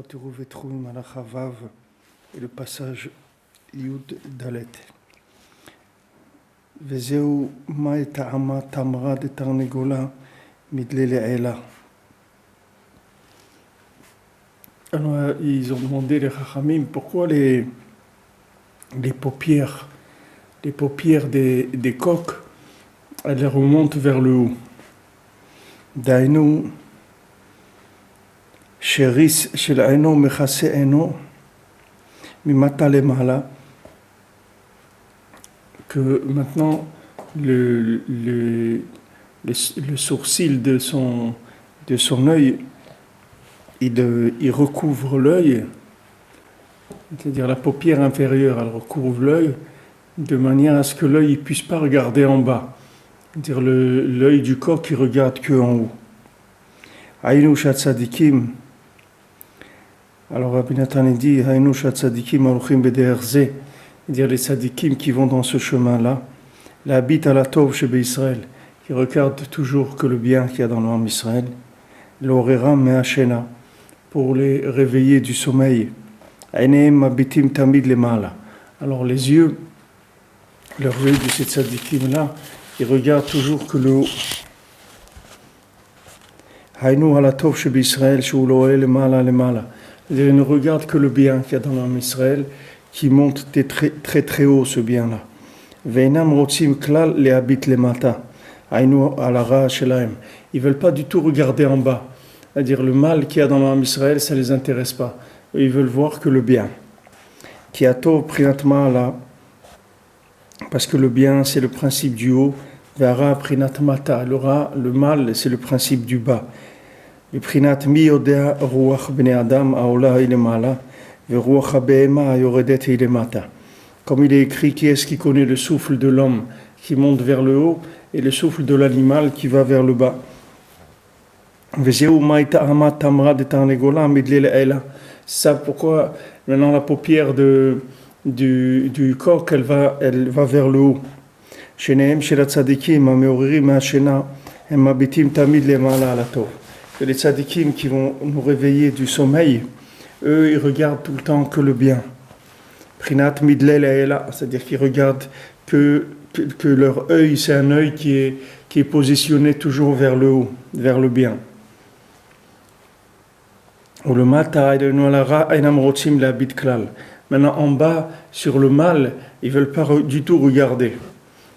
Turu Vetru Malacha Vav et le passage Yud Dalet. Vezeu ma ta'ama tamra de tarnegola midle le'ela. Alors ils ont demandé les Chachamim pourquoi les paupières des coqs elles remontent vers le haut. Dainu sheris shel aino mechase aino mimata lemala, que maintenant le sourcil de son œil il recouvre l'œil, c'est-à-dire la paupière inférieure elle recouvre l'œil de manière à ce que l'œil ne puisse pas regarder en bas, c'est-à-dire l'œil du coq il regarde que en haut. Aïnou shat tzadikim, alors Rabbi Nathan dit Aïnou shat tzadikim aruchim b'derech zeh, c'est-à-dire les tzadikim qui vont dans ce chemin-là, la habite à la tov chez Israël, qui regardent toujours que le bien qu'il y a dans l'homme Israël, l'orera me'ashena, pour les réveiller du sommeil. Aineim mabitim tamid lemala. Alors les yeux, leurs yeux de ces tzadikim-là, ils regardent toujours que le haut. Haïnou à la tov chez Israël, chez Uloé lemala lemala. C'est-à-dire, ils ne regardent que le bien qu'il y a dans l'homme Israël, qui monte très très très haut ce bien-là. Veinam rotzim klal le habit lemata. Haïnou à la ra shelaim. Ils veulent pas du tout regarder en bas. C'est-à-dire le mal qu'il y a dans l'homme Israël, ça les intéresse pas. Ils veulent voir que le bien. Qui a tov prinat ma'ala, parce que le bien c'est le principe du haut. Vera prinat mata. Le mal c'est le principe du bas. Le prinat mi yodea ruach bnei adam aola ilemala ve ruach habehema yoredet ilemata. Comme il est écrit, qui est-ce qui connaît le souffle de l'homme qui monte vers le haut et le souffle de l'animal qui va vers le bas. Ça pourquoi maintenant la paupière du coq elle va vers le haut. Que les tzadikim qui vont nous réveiller du sommeil, eux ils regardent tout le temps que le bien. Prinat midle le'ela, c'est-à-dire qu'ils regardent que leur œil c'est un œil qui est positionné toujours vers le haut, vers le bien. Ou le mata einam rotzim la bit klal. Maintenant en bas sur le mal, ils veulent pas du tout regarder.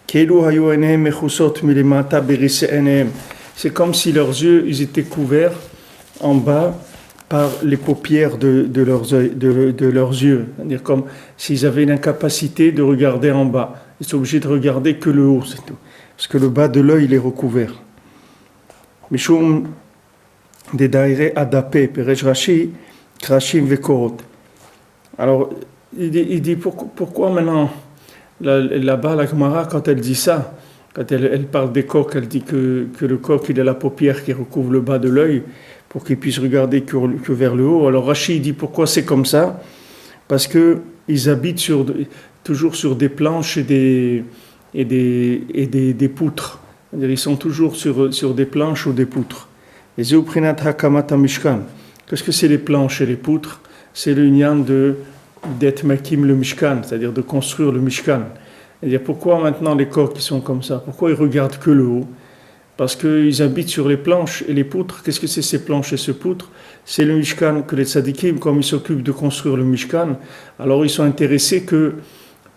Keilu hayu enehem mechusot milimata berise enehem. C'est comme si leurs yeux ils étaient couverts en bas par les paupières de leurs yeux, c'est-à-dire comme s'ils avaient une incapacité de regarder en bas. Ils sont obligés de regarder que le haut, c'est tout, parce que le bas de l'œil il est recouvert. Mishum de daire adapé perej rashi krashim vekorot. Alors il dit pourquoi maintenant là-bas la Gemara quand elle dit ça, quand elle parle des coqs, elle dit que le coq il a la paupière qui recouvre le bas de l'œil pour qu'il puisse regarder que vers le haut. Alors Rashi dit pourquoi c'est comme ça, parce que ils habitent toujours sur des planches et des poutres. C'est-à-dire, ils sont toujours sur des planches ou des poutres. Et Zeuprinat Hakamata Mishkan. Qu'est-ce que c'est les planches et les poutres? C'est l'union d'être makim le Mishkan, c'est-à-dire de construire le Mishkan. C'est-à-dire pourquoi maintenant les coqs ils sont comme ça? Pourquoi ils regardent que le haut? Parce qu'ils habitent sur les planches et les poutres. Qu'est-ce que c'est ces planches et ces poutres? C'est le Mishkan que les tzadikim, comme ils s'occupent de construire le Mishkan, alors ils sont intéressés que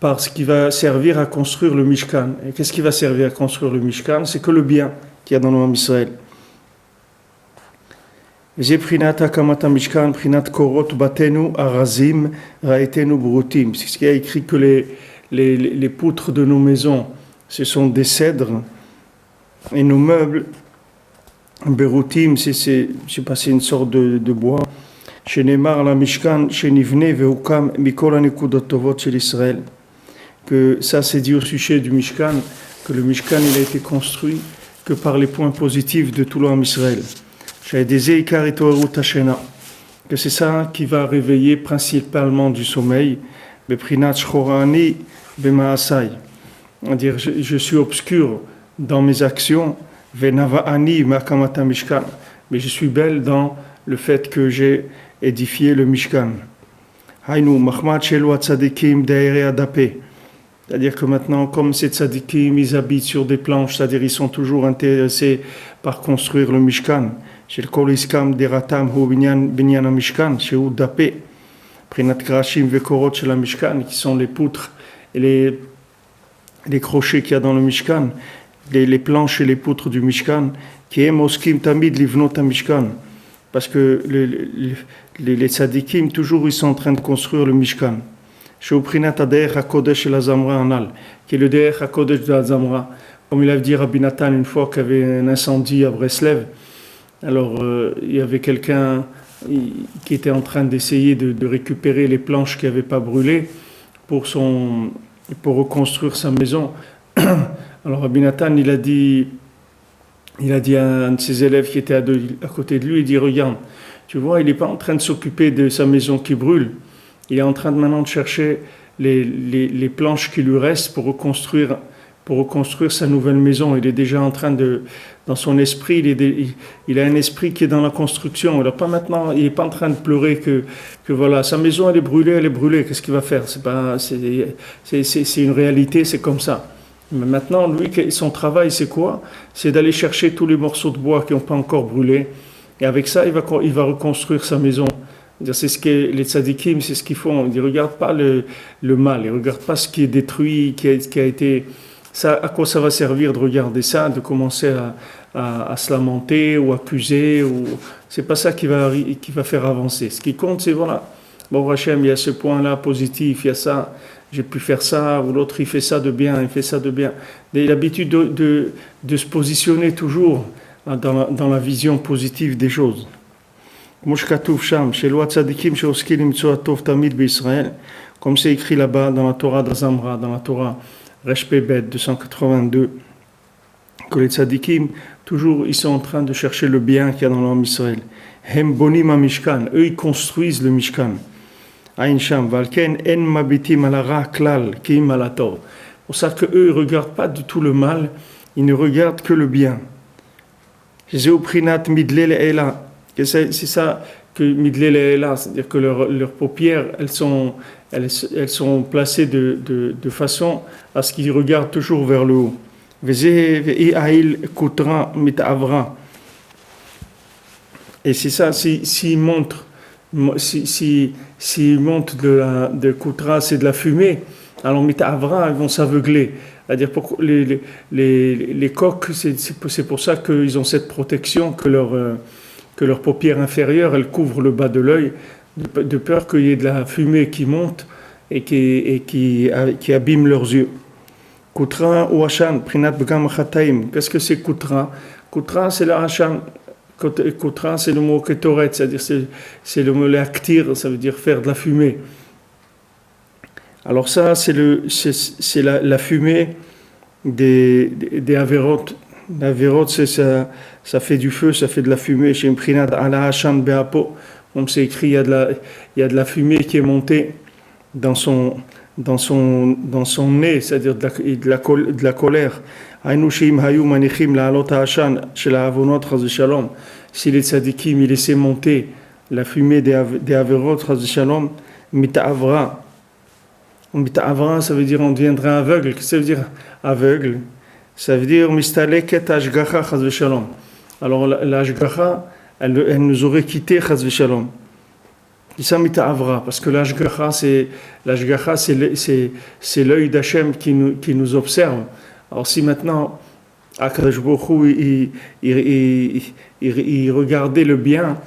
par ce qui va servir à construire le Mishkan. Et qu'est-ce qui va servir à construire le Mishkan? C'est que le bien qu'il y a dans le monde Israël. C'est ce qui a écrit que les poutres de nos maisons, ce sont des cèdres, et nos meubles, berutim, c'est une sorte de bois. Shenemar la Mishkan, shenivne veukam mikol hanekudot tovot shel Israël. Que ça c'est dit au sujet du Mishkan, que le Mishkan il a été construit que par les points positifs de tout l'homme Israël. Que c'est ça qui va réveiller principalement du sommeil. Beprinat shchorani bemaasai. C'est-à-dire je suis obscur dans mes actions, venava ani makamata mishkan, mais je suis belle dans le fait que j'ai édifier le Mishkan. Haïnou, Mahmad Shelo Tzadikim Daere Adapé. C'est-à-dire que maintenant, comme ces tzadikim, ils habitent sur des planches, c'est-à-dire ils sont toujours intéressés par construire le Mishkan. Chez le Koliskam Deratam Hu Binyan Mishkan, chez Hu Dapé, Prinat Krashim Vekorot chez la Mishkan, qui sont les poutres et les crochets qu'il y a dans le Mishkan, les planches et les poutres du Mishkan, qui est Moskim Tamid Livnot Mishkan. Parce que les tzadikim, toujours, ils sont en train de construire le Mishkan. Chez Uprinat Ader HaKodesh et la Zamra Anal, qui est le Der HaKodesh de la Zamra. Comme il a dit Rabbi Nathan une fois qu'il y avait un incendie à Breslev, alors il y avait quelqu'un qui était en train d'essayer de récupérer les planches qui n'avaient pas brûlé pour reconstruire sa maison. Alors Rabbi Nathan, il a dit à un de ses élèves qui était à côté de lui, il dit, regarde, tu vois, il n'est pas en train de s'occuper de sa maison qui brûle, il est en train maintenant de chercher les planches qui lui restent pour reconstruire sa nouvelle maison. Il est déjà en train dans son esprit, il a un esprit qui est dans la construction. Il n'est pas en train de pleurer que voilà, sa maison elle est brûlée, qu'est-ce qu'il va faire? C'est une réalité, c'est comme ça. Mais maintenant, lui, son travail, c'est quoi? C'est d'aller chercher tous les morceaux de bois qui n'ont pas encore brûlé. Et avec ça, il va reconstruire sa maison. C'est ce que les tzadikim, c'est ce qu'ils font. Ils ne regardent pas le mal, ils ne regardent pas ce qui est détruit, qui a été... Ça, à quoi ça va servir de regarder ça, de commencer à se lamenter ou accuser c'est pas ça qui va faire avancer. Ce qui compte, c'est voilà, bon Hachem, il y a ce point-là positif, il y a ça, j'ai pu faire ça, ou l'autre il fait ça de bien, il fait ça de bien. Il a l'habitude de se positionner toujours dans la vision positive des choses. Comme c'est écrit là-bas dans la Torah d'Azamra, dans la Torah Resh Pebet 282, que les tzadikim, toujours, ils sont en train de chercher le bien qu'il y a dans l'homme Israël. Hem bonim ha-mishkan, eux, ils construisent le Mishkan. Aïn sham, valken en mabitim alara klal, kim alator. Pour ça qu'eux, ils ne regardent pas du tout le mal, ils ne regardent que le bien. Zeu prinat midle le'ela. C'est ça que midle le'ela, c'est-à-dire que leurs paupières, elles sont placées de façon à ce qu'ils regardent toujours vers le haut. Et c'est ça, s'ils montent de Koutra, c'est de la fumée, alors mit'avra, ils vont s'aveugler. C'est-à-dire pour les coqs, c'est pour ça qu'ils ont cette protection que leur paupière inférieure, elle couvre le bas de l'œil, de peur qu'il y ait de la fumée qui monte et qui abîme leurs yeux. Koutra ou Hashan, Prinat Begam Chataim. Qu'est-ce que c'est Koutra? Koutra, c'est la Hashan. Koutra, c'est le mot Ketoret, c'est-à-dire c'est le mot Leaktir, ça veut dire faire de la fumée. Alors ça, c'est la fumée des Averot. L'Averot, c'est ça fait du feu, ça fait de la fumée. Chez Prinat Ala Hashan Beapo, comme c'est écrit, il y a de la fumée qui est montée dans son nez, c'est-à-dire de la colère. Si les tzadikim ils laissaient monter la fumée des averot, mita'avra, ça veut dire on deviendrait aveugle. Qu'est-ce que ça veut dire aveugle? Ça veut dire mistaleket ashgacha chaz v'shalom. Alors l'ashgacha, elle nous aurait quitté chaz v'shalom. Parce que l'ashgacha, c'est l'œil d'Hachem qui nous observe. Alors si maintenant Akadosh Baruch Hu, il regardait le bien,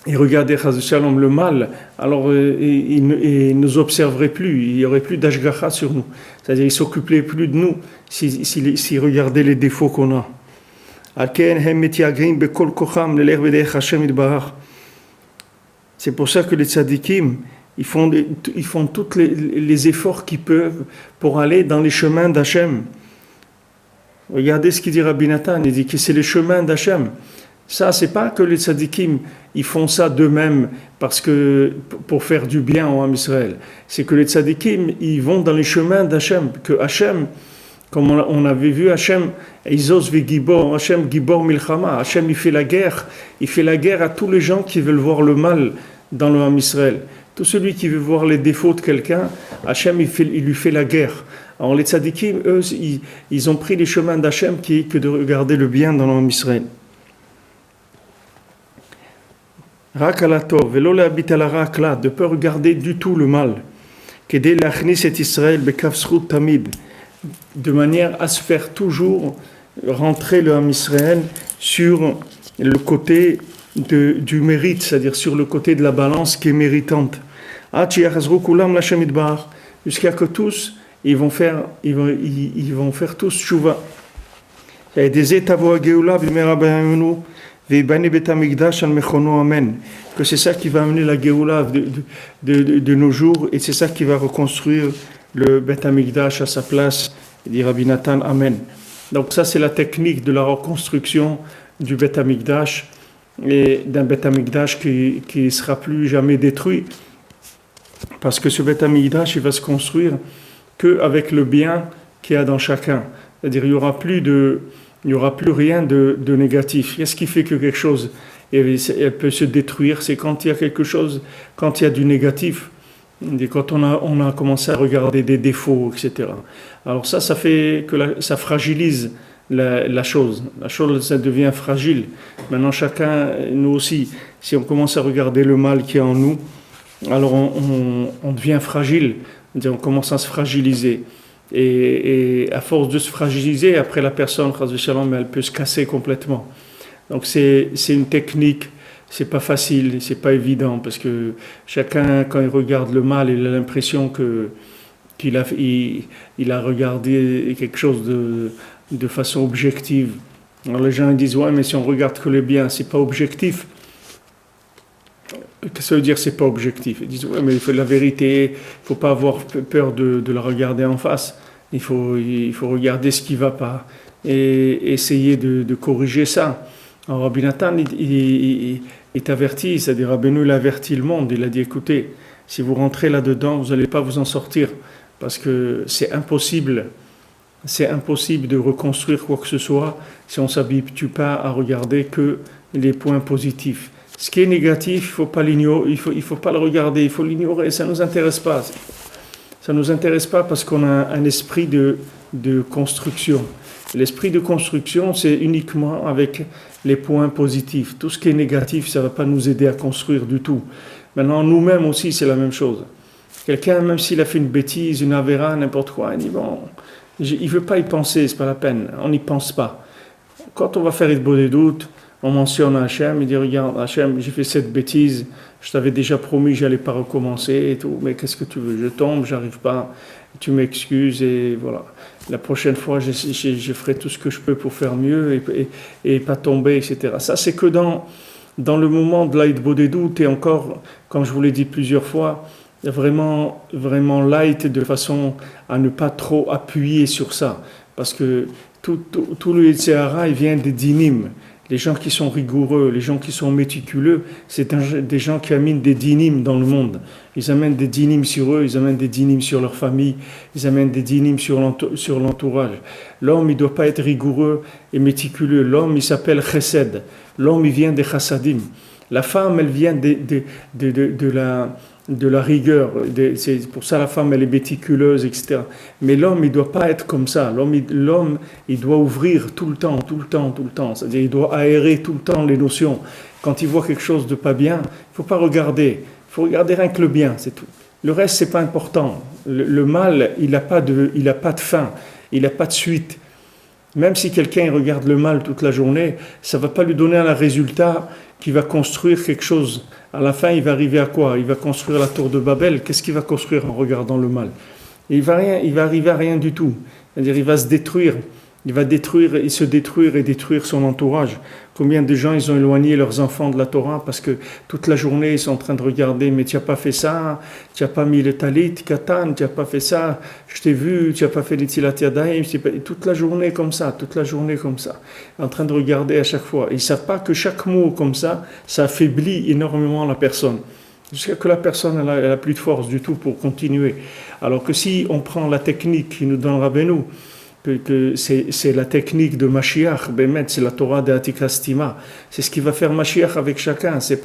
il regardait Chaz Shalom le mal, alors il ne nous observerait plus, il n'y aurait plus d'ashgacha sur nous. C'est-à-dire il ne s'occuperait plus de nous s'il regardait les défauts qu'on a. C'est pour ça que les tzadikim, ils font tous les efforts qu'ils peuvent pour aller dans les chemins d'Hachem. Regardez ce qu'il dit Rabbi Nathan, il dit que c'est les chemins d'Hachem. Ça, c'est pas que les tzadikim, ils font ça d'eux-mêmes pour faire du bien au Ham Israël. C'est que les tzadikim, ils vont dans les chemins d'Hachem, que Hachem, Comme on avait vu Hachem, Izos Vigibor, Hachem Gibor Milchama, Hachem il fait la guerre à tous les gens qui veulent voir le mal dans le Ham Israël. Tout celui qui veut voir les défauts de quelqu'un, Hachem il lui fait la guerre. Alors les tzadikim, eux, ils ont pris les chemins d'Hachem qui est que de regarder le bien dans le Ham Israël. Rakalato, velo habite à la rakla, de ne pas regarder du tout le mal. Kedé l'achnis et Israël bekafsrut tamid, de manière à se faire toujours rentrer le Ham Israël sur le côté du mérite, c'est-à-dire sur le côté de la balance qui est méritante. Jusqu'à que tous ils vont faire tous chouva. Il y a des étavoa geoula b'merabahenu ve'ibani betamikdash al mechono amen. Que c'est ça qui va amener la geoula de nos jours et c'est ça qui va reconstruire le Bet Hamikdash à sa place, dit Rabbi Nathan, amen. Donc ça c'est la technique de la reconstruction du Bet Hamikdash et d'un Bet Hamikdash qui ne sera plus jamais détruit. Parce que ce Bet Hamikdash, il va se construire qu'avec le bien qu'il y a dans chacun. C'est-à-dire il n'y aura plus rien de négatif. Qu'est-ce qui fait que quelque chose elle peut se détruire? C'est quand il y a quelque chose, quand il y a du négatif. Et quand on a commencé à regarder des défauts, etc. Alors ça fait que ça fragilise la chose. La chose, ça devient fragile. Maintenant, chacun, nous aussi, si on commence à regarder le mal qui est en nous, alors on devient fragile. On commence à se fragiliser. Et à force de se fragiliser, après la personne, elle peut se casser complètement. Donc c'est une technique. C'est pas facile, c'est pas évident parce que chacun, quand il regarde le mal, il a l'impression qu'il a regardé quelque chose de façon objective. Alors les gens disent ouais, mais si on regarde que le bien, c'est pas objectif. Qu'est-ce que ça veut dire c'est pas objectif? Ils disent ouais, mais il faut la vérité, il faut pas avoir peur de la regarder en face. Il faut regarder ce qui va pas et essayer de corriger ça. Alors Rabbi Nathan, il t'avertit, c'est-à-dire Rabbeinu, il avertit le monde, il a dit écoutez, si vous rentrez là-dedans, vous n'allez pas vous en sortir, parce que c'est impossible de reconstruire quoi que ce soit si on ne s'habitue pas à regarder que les points positifs. Ce qui est négatif, il ne faut pas l'ignorer, il faut pas le regarder, il faut l'ignorer, ça ne nous intéresse pas. Ça ne nous intéresse pas parce qu'on a un esprit de construction. L'esprit de construction, c'est uniquement avec les points positifs. Tout ce qui est négatif, ça ne va pas nous aider à construire du tout. Maintenant, nous-mêmes aussi, c'est la même chose. Quelqu'un, même s'il a fait une bêtise, une avéra, n'importe quoi, il dit bon, il ne veut pas y penser, c'est pas la peine, on n'y pense pas. Quand on va faire des doutes, on mentionne Hachem, il dit regarde Hachem, j'ai fait cette bêtise, je t'avais déjà promis que je n'allais pas recommencer et tout, mais qu'est-ce que tu veux, je tombe, j'arrive pas, tu m'excuses et voilà. La prochaine fois, je ferai tout ce que je peux pour faire mieux et pas tomber, etc. Ça, c'est que dans le moment de l'aïd bodedut, et encore, comme je vous l'ai dit plusieurs fois, vraiment, vraiment light de façon à ne pas trop appuyer sur ça. Parce que tout le Yetzirah, il vient des dinim. Les gens qui sont rigoureux, les gens qui sont méticuleux, c'est des gens qui amènent des dynimes dans le monde. Ils amènent des dynimes sur eux, ils amènent des dynimes sur leur famille, ils amènent des dynimes sur l'entourage. L'homme, il ne doit pas être rigoureux et méticuleux. L'homme, il s'appelle chesed. L'homme, il vient des chassadim. La femme, elle vient de la rigueur. C'est pour ça la femme, elle est méticuleuse, etc. Mais l'homme, il ne doit pas être comme ça. L'homme, il doit ouvrir tout le temps. C'est-à-dire, il doit aérer tout le temps les notions. Quand il voit quelque chose de pas bien, il ne faut pas regarder. Il faut regarder rien que le bien, c'est tout. Le reste, c'est pas important. Le mal, il n'a pas de fin. Il n'a pas de suite. Même si quelqu'un regarde le mal toute la journée, ça ne va pas lui donner un résultat qui va construire quelque chose. À la fin, il va arriver à quoi? Il va construire la tour de Babel. Qu'est-ce qu'il va construire en regardant le mal? Il va arriver à rien du tout. C'est-à-dire, il va se détruire. Il va se détruire et détruire son entourage. Combien de gens ils ont éloigné leurs enfants de la Torah parce que toute la journée ils sont en train de regarder, mais tu n'as pas fait ça, tu n'as pas mis le talit, katan, tu n'as pas fait ça, je t'ai vu, tu n'as pas fait les tilat yadayim, toute la journée comme ça, en train de regarder à chaque fois. Ils ne savent pas que chaque mot comme ça affaiblit énormément la personne. Jusqu'à que la personne elle a plus de force du tout pour continuer. Alors que si on prend la technique qui nous donne Rabbeinu, que c'est la technique de Mashiach, Bémet, c'est la Torah de Atikastima. C'est ce qui va faire Mashiach avec chacun. C'est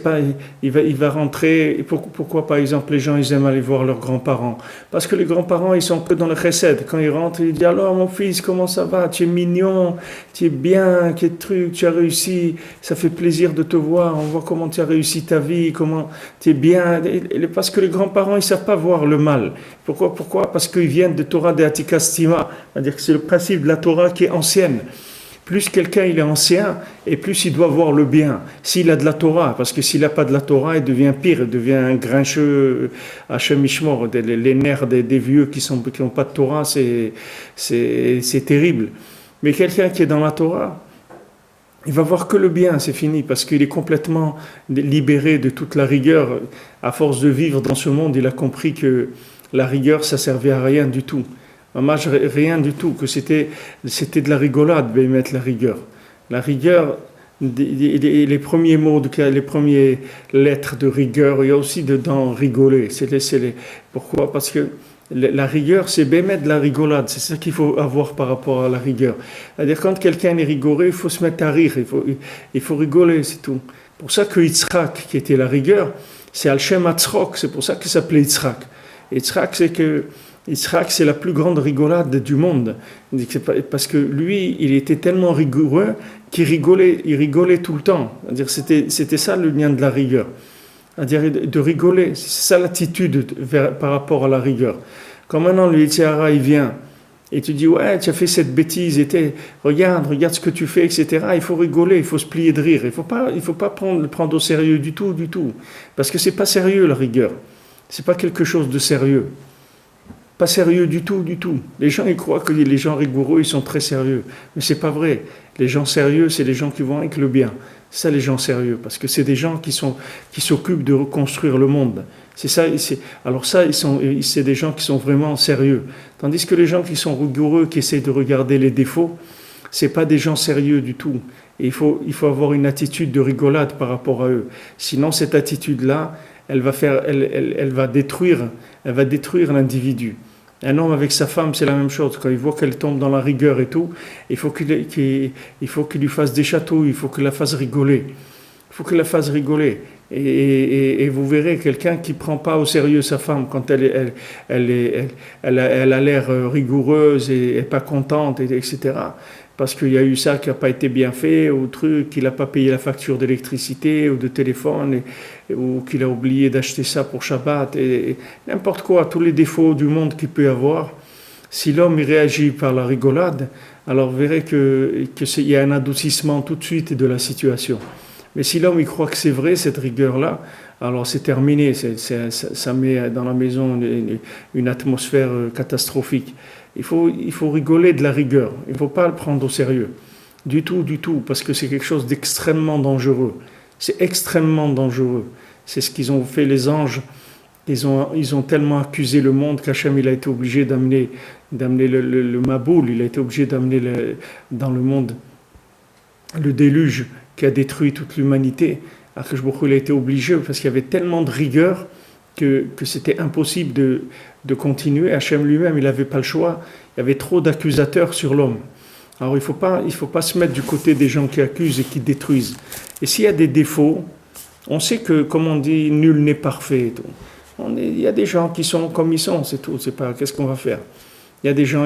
pas, il va rentrer. Pourquoi, par exemple, les gens ils aiment aller voir leurs grands-parents? Parce que les grands-parents ils sont que dans le chesed. Quand ils rentrent, ils disent alors mon fils, comment ça va? Tu es mignon, tu es bien, quel truc, tu as réussi. Ça fait plaisir de te voir. On voit comment tu as réussi ta vie, comment tu es bien. Parce que les grands-parents ils savent pas voir le mal. Pourquoi? Parce qu'ils viennent de Torah de Atikastima. C'est-à-dire que c'est le principe de la Torah qui est ancienne. Plus quelqu'un il est ancien, et plus il doit voir le bien. S'il a de la Torah, parce que s'il n'a pas de la Torah, il devient pire, il devient un grincheux, Hachem Ishmor. Les nerfs des vieux qui n'ont pas de Torah, c'est terrible. Mais quelqu'un qui est dans la Torah, il va voir que le bien, c'est fini, parce qu'il est complètement libéré de toute la rigueur. À force de vivre dans ce monde, il a compris que la rigueur, ça servait à rien du tout. Rien du tout, que c'était de la rigolade, mettre la rigueur. La rigueur, les premiers mots, les premières lettres de rigueur, il y a aussi dedans rigoler. Pourquoi? Parce que la rigueur, c'est mettre de la rigolade. C'est ça qu'il faut avoir par rapport à la rigueur. C'est-à-dire, quand quelqu'un est rigoreux, il faut se mettre à rire, il faut rigoler, c'est tout. Pour ça que Yitzhak, qui était la rigueur, c'est Al-Shem Hatzrok, c'est pour ça qu'il s'appelait Yitzhak. Yitzhak, c'est la plus grande rigolade du monde. Parce que lui, il était tellement rigoureux qu'il rigolait tout le temps. C'était ça le lien de la rigueur. C'est-à-dire de rigoler. C'est ça l'attitude par rapport à la rigueur. Quand maintenant le Yetzer Hara, il vient et tu dis, ouais, tu as fait cette bêtise, regarde ce que tu fais, etc. Il faut rigoler, il faut se plier de rire. Il faut pas prendre au sérieux du tout. Parce que c'est pas sérieux la rigueur. C'est pas quelque chose de sérieux. Pas sérieux du tout. Les gens, ils croient que les gens rigoureux, ils sont très sérieux. Mais c'est pas vrai. Les gens sérieux, c'est les gens qui vont avec le bien. C'est ça, les gens sérieux. Parce que c'est des gens qui s'occupent de reconstruire le monde. C'est ça, c'est des gens qui sont vraiment sérieux. Tandis que les gens qui sont rigoureux, qui essaient de regarder les défauts, c'est pas des gens sérieux du tout. Et il faut avoir une attitude de rigolade par rapport à eux. Sinon, cette attitude-là, elle va détruire l'individu. Un homme avec sa femme, c'est la même chose. Quand il voit qu'elle tombe dans la rigueur et tout, il faut qu'il lui fasse des châteaux, il faut qu'il la fasse rigoler. Et vous verrez quelqu'un qui ne prend pas au sérieux sa femme quand elle a l'air rigoureuse et pas contente, etc. Parce qu'il y a eu ça qui n'a pas été bien fait, ou qu'il n'a pas payé la facture d'électricité ou de téléphone, ou qu'il a oublié d'acheter ça pour Shabbat, et n'importe quoi, tous les défauts du monde qu'il peut y avoir. Si l'homme y réagit par la rigolade, alors vous verrez qu'il y a un adoucissement tout de suite de la situation. Mais si l'homme il croit que c'est vrai, cette rigueur-là, alors c'est terminé, ça met dans la maison une atmosphère catastrophique. Il faut rigoler de la rigueur, il ne faut pas le prendre au sérieux, du tout, parce que c'est quelque chose d'extrêmement dangereux. C'est extrêmement dangereux. C'est ce qu'ils ont fait les anges. Ils ont tellement accusé le monde qu'Hachem il a été obligé d'amener le Maboul, il a été obligé d'amener dans le monde le déluge qui a détruit toute l'humanité. Akadosh Baruch Hu, il a été obligé parce qu'il y avait tellement de rigueur que c'était impossible de continuer. Hachem lui-même, il n'avait pas le choix. Il y avait trop d'accusateurs sur l'homme. Alors il faut pas se mettre du côté des gens qui accusent et qui détruisent. Et s'il y a des défauts, on sait que, comme on dit, nul n'est parfait. Il y a des gens qui sont comme ils sont, c'est tout. C'est pas qu'est-ce qu'on va faire. Il y a des gens,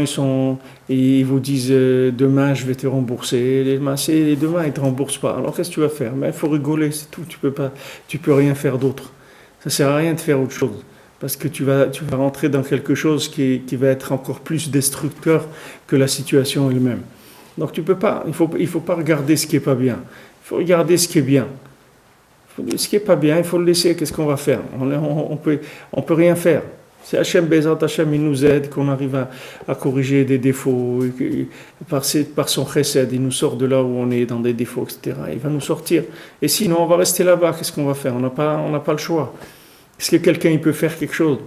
ils vous disent demain je vais te rembourser. Demain ils ne te remboursent pas. Alors qu'est-ce que tu vas faire? Mais il faut rigoler, c'est tout. Tu peux rien faire d'autre. Ça sert à rien de faire autre chose. Parce que tu vas rentrer dans quelque chose qui va être encore plus destructeur que la situation elle-même. Donc tu peux pas, il faut pas regarder ce qui est pas bien. Il faut regarder ce qui est bien. Ce qui est pas bien, il faut le laisser. Qu'est-ce qu'on va faire? On peut rien faire. C'est Hachem Bezat Hachem, il nous aide, qu'on arrive à corriger des défauts. Par son chesed, il nous sort de là où on est dans des défauts, etc. Il va nous sortir. Et sinon, on va rester là-bas. Qu'est-ce qu'on va faire? On n'a pas le choix. Est-ce que quelqu'un il peut faire quelque chose?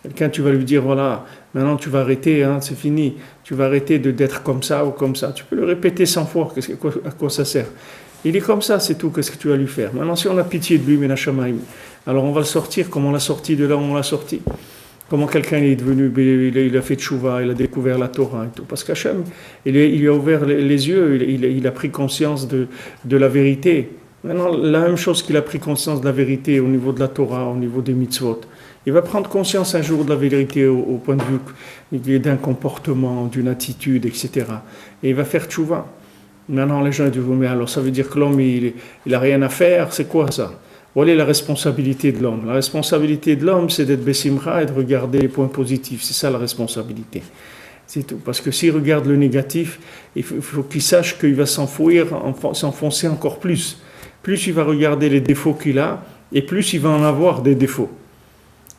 Quelqu'un, tu vas lui dire, voilà, maintenant tu vas arrêter, hein, c'est fini. Tu vas arrêter d'être comme ça ou comme ça. Tu peux le répéter 100 fois. À quoi ça sert? Il est comme ça, c'est tout. Qu'est-ce que tu vas lui faire? Maintenant, si on a pitié de lui, Menachamaim, alors on va le sortir comme on l'a sorti de là où on l'a sorti. Comment quelqu'un est devenu, il a fait tchouva, il a découvert la Torah et tout. Parce qu'Hachem, il a ouvert les yeux, il a pris conscience de la vérité. Maintenant, la même chose qu'il a pris conscience de la vérité au niveau de la Torah, au niveau des mitzvot. Il va prendre conscience un jour de la vérité au point de vue d'un comportement, d'une attitude, etc. Et il va faire tchouva. Maintenant, les gens disent, mais alors ça veut dire que l'homme, il a rien à faire, c'est quoi ça? Voilà la responsabilité de l'homme. La responsabilité de l'homme, c'est d'être bessimra et de regarder les points positifs. C'est ça la responsabilité. C'est tout. Parce que s'il regarde le négatif, il faut qu'il sache qu'il va s'enfoncer encore plus. Plus il va regarder les défauts qu'il a, et plus il va en avoir des défauts.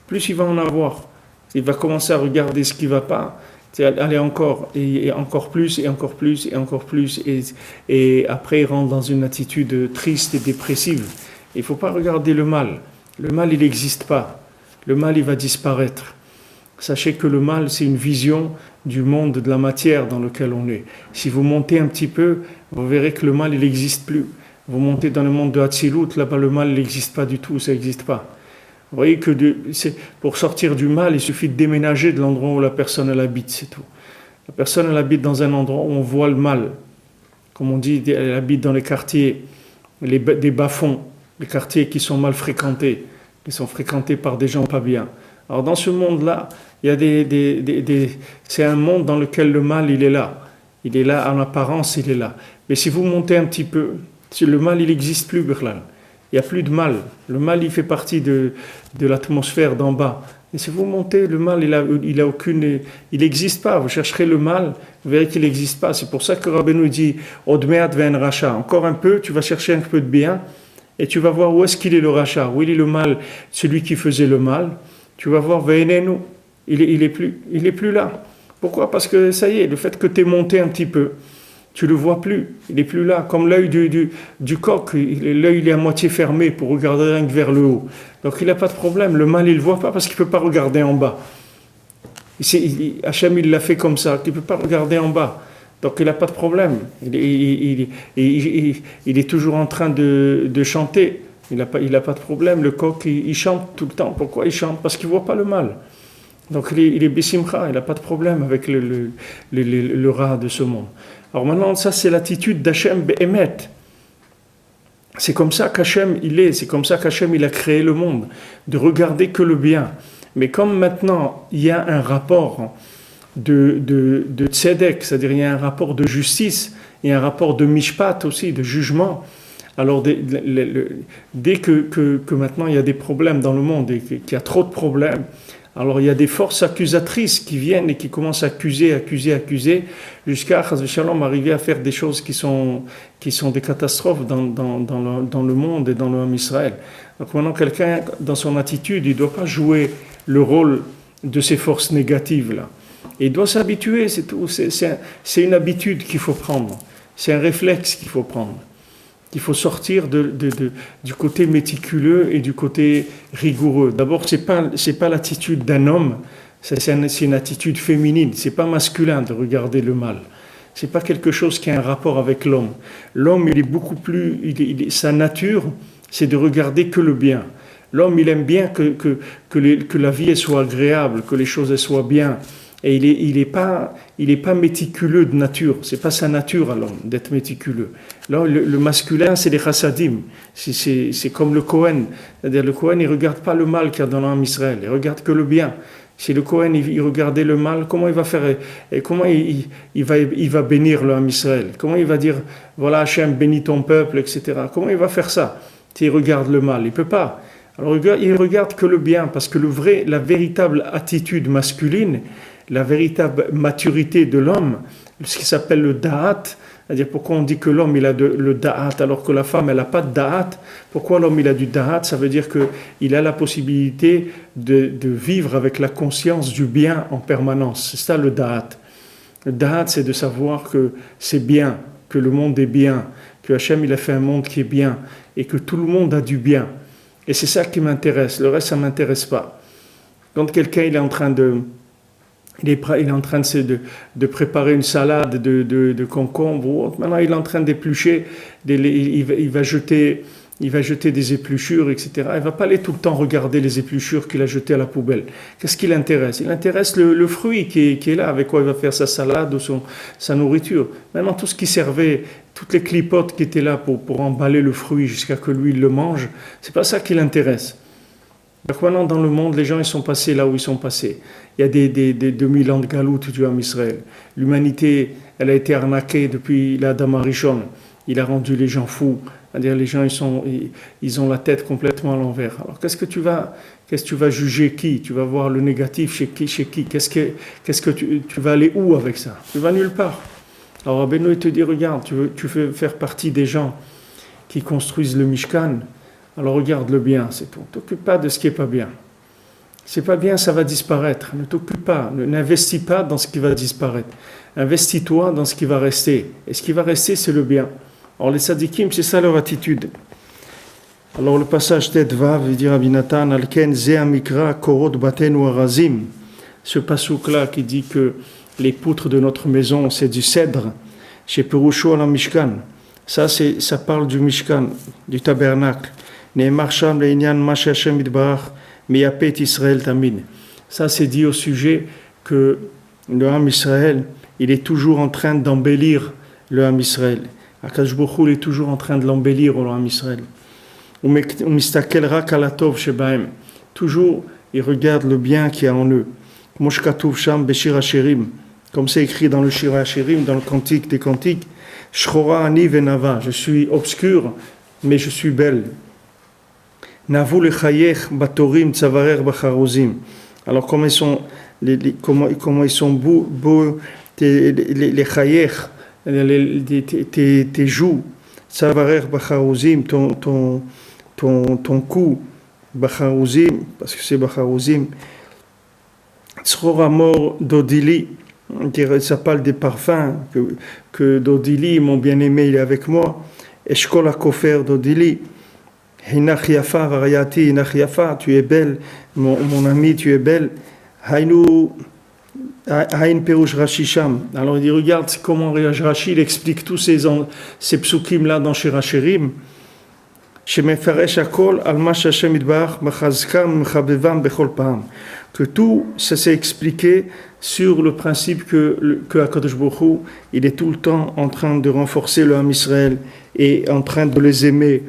Plus il va en avoir. Il va commencer à regarder ce qui ne va pas. Aller encore, et encore plus, et encore plus, et encore plus. Et après, il rentre dans une attitude triste et dépressive. Il ne faut pas regarder le mal. Le mal, il n'existe pas. Le mal, il va disparaître. Sachez que le mal, c'est une vision du monde, de la matière dans lequel on est. Si vous montez un petit peu, vous verrez que le mal, il n'existe plus. Vous montez dans le monde de Hatzilut, là-bas, le mal n'existe pas du tout, ça n'existe pas. Vous voyez que pour sortir du mal, il suffit de déménager de l'endroit où la personne elle habite, c'est tout. La personne elle habite dans un endroit où on voit le mal. Comme on dit, elle habite dans les quartiers, des bas-fonds, les quartiers qui sont mal fréquentés, qui sont fréquentés par des gens pas bien. Alors dans ce monde-là, il y a c'est un monde dans lequel le mal, il est là. Il est là, en apparence, il est là. Mais si vous montez un petit peu, le mal, il n'existe plus, Birlal. Il n'y a plus de mal. Le mal, il fait partie de l'atmosphère d'en bas. Et si vous montez, le mal, il n'existe pas. Vous chercherez le mal, vous verrez qu'il n'existe pas. C'est pour ça que Rabbeinu dit, Odmeat ven racha. Encore un peu, tu vas chercher un peu de bien, et tu vas voir où est-ce qu'il est le racha, où il est le mal, celui qui faisait le mal. Tu vas voir, Ve'enenu, il est plus là. Pourquoi? Parce que ça y est, le fait que tu es monté un petit peu, tu le vois plus, il est plus là. Comme l'œil du coq, l'œil il est à moitié fermé pour regarder rien que vers le haut. Donc il n'a pas de problème. Le mal, il le voit pas parce qu'il peut pas regarder en bas. Hachem, il l'a fait comme ça, qu'il peut pas regarder en bas. Donc il n'a pas de problème. Il est toujours en train de chanter. Il n'a pas de problème. Le coq, il chante tout le temps. Pourquoi il chante? Parce qu'il voit pas le mal. Donc il est bessimcha, il n'a pas de problème avec le rat de ce monde. Alors maintenant, ça c'est l'attitude d'Hachem Be'emet. C'est comme ça qu'Hachem il est, c'est comme ça qu'Hachem il a créé le monde, de regarder que le bien. Mais comme maintenant il y a un rapport de tzedek, c'est-à-dire il y a un rapport de justice, il y a un rapport de mishpat aussi, de jugement. Alors dès que maintenant il y a des problèmes dans le monde et qu'il y a trop de problèmes, alors il y a des forces accusatrices qui viennent et qui commencent à accuser, jusqu'à arriver à faire des choses qui sont des catastrophes dans le monde et dans le Ham Israël. Donc maintenant quelqu'un, dans son attitude, il ne doit pas jouer le rôle de ces forces négatives-là. Et il doit s'habituer, c'est tout. C'est une habitude qu'il faut prendre. C'est un réflexe qu'il faut prendre. Il faut sortir du côté méticuleux et du côté rigoureux. D'abord, c'est pas l'attitude d'un homme, c'est une attitude féminine. C'est pas masculin de regarder le mal. C'est pas quelque chose qui a un rapport avec l'homme. L'homme, il est beaucoup plus, sa nature, c'est de regarder que le bien. L'homme, il aime bien que la vie soit agréable, que les choses soient bien. Et il est pas méticuleux de nature. C'est pas sa nature à l'homme d'être méticuleux. Là, le masculin, c'est les chassadim. C'est comme le Kohen. C'est-à-dire le Kohen, il regarde pas le mal qu'il y a dans l'âme Israël. Il regarde que le bien. Si le Kohen, il regardait le mal, comment il va faire? Et comment il va bénir l'âme Israël? Comment il va dire, voilà, Hachem, bénis ton peuple, etc. Comment il va faire ça? S'il regarde le mal, il peut pas. Alors il regarde que le bien, parce que la véritable attitude masculine, la véritable maturité de l'homme, ce qui s'appelle le da'at, c'est-à-dire pourquoi on dit que l'homme il a le da'at alors que la femme elle n'a pas de da'at. Pourquoi l'homme il a du da'at? Ça veut dire qu'il a la possibilité de vivre avec la conscience du bien en permanence. C'est ça le da'at. Le da'at, c'est de savoir que c'est bien, que le monde est bien, que Hachem il a fait un monde qui est bien et que tout le monde a du bien. Et c'est ça qui m'intéresse. Le reste ça m'intéresse pas. Quand quelqu'un il est en train de préparer une salade de concombre ou autre. Maintenant, il est en train d'éplucher. Il va jeter il va jeter des épluchures, etc. Il ne va pas aller tout le temps regarder les épluchures qu'il a jetées à la poubelle. Qu'est-ce qui l'intéresse? Il intéresse le fruit qui est là, avec quoi il va faire sa salade ou sa nourriture. Maintenant, tout ce qui servait, toutes les clipotes qui étaient là pour emballer le fruit jusqu'à que lui il le mange, c'est pas ça qui l'intéresse. Donc maintenant, dans le monde, les gens ils sont passés là où ils sont passés. Il y a des 2000 ans de galoute du Ham Israël. L'humanité, elle a été arnaquée depuis l'Adam Arishon. Il a rendu les gens fous. C'est-à-dire les gens ils ont la tête complètement à l'envers. Alors qu'est-ce que tu vas juger qui? Tu vas voir le négatif chez qui? Qu'est-ce que tu vas aller où avec ça? Tu vas nulle part. Alors Rabbeinu il te dit regarde, tu veux faire partie des gens qui construisent le Mishkan. Alors regarde le bien, c'est tout. Ne t'occupe pas de ce qui n'est pas bien. C'est pas bien, ça va disparaître. Ne t'occupe pas, n'investis pas dans ce qui va disparaître. Investis-toi dans ce qui va rester. Et ce qui va rester, c'est le bien. Alors les tzadikim, c'est ça leur attitude. Alors le passage Tet Vav, il dit Rabbi Nathan, Alken Ze Amikra Korot Batenu Arazim. Ce passouk-là qui dit que les poutres de notre maison, c'est du cèdre. Chez Perusho à la Mishkan. Ça parle du Mishkan, du tabernacle. Ne'emar Sham le'inyan ma she'Hashem yitbarach miyapet Israël tamin. Ça, c'est dit au sujet que le Ham Israël, il est toujours en train d'embellir le Ham Israël. Akadosh Baruch Hu, il est toujours en train de l'embellir, le Ham Israël. Umistakel rak ala tov shebahem. Toujours, il regarde le bien qu'il y a en eux. Mosh katuv sham beshir hashirim. Comme c'est écrit dans le Shir HaShirim, dans le Cantique des Cantiques. Shchora ani venava. Je suis obscur, mais je suis belle. Navu lechayech batorim tzavarer bacharozim. Alors comment ils sont beaux les chayech, tes joues, tzavarer bacharozim, ton cou, bacharozim, parce que c'est bacharozim. Tzrora mor dodili. Ça parle des parfums que Dodili, mon bien-aimé, il est avec moi. Eshkol HaKofer Dodili. Hinach Yafa, Variati, Hinach Yafa, tu es belle, mon ami, tu es belle. Hainu, Hain Perush Rashi Sham. Alors il dit, regarde comment Rashi il explique tous ces psukim-là dans Shir HaShirim. Shemefaresh Hakol, Almash Hashem Yitbarach, Machazkam, Mechabevam, Bechol Pa'am. Que tout ça s'est expliqué sur le principe que HaKadosh Baruch Hu, il est tout le temps en train de renforcer le Ham Israël et en train de les aimer.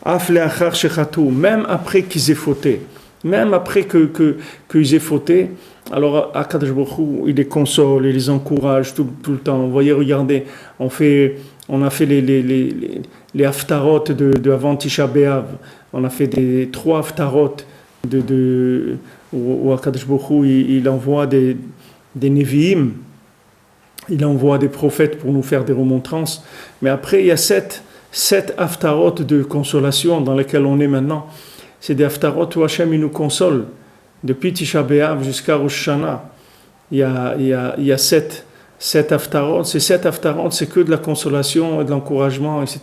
Af le'achar shechatu, même après qu'ils aient fauté, même après qu'ils aient fauté, alors HaKadosh Baruch Hu, il les console, il les encourage tout le temps. Vous voyez, regardez, on a fait les haftarot de avant Tisha B'Av, on a fait 3 haftarot où HaKadosh Baruch Hu, il envoie des Nevi'im, il envoie des prophètes pour nous faire des remontrances. Mais après, il y a 7 haftarot de consolation dans lesquels on est maintenant. C'est des haftarot où Hachem il nous console. Depuis Tisha B'Av jusqu'à Rosh Hashanah, il y a 7 haftarot. Ces 7 haftarot, c'est que de la consolation et de l'encouragement, etc.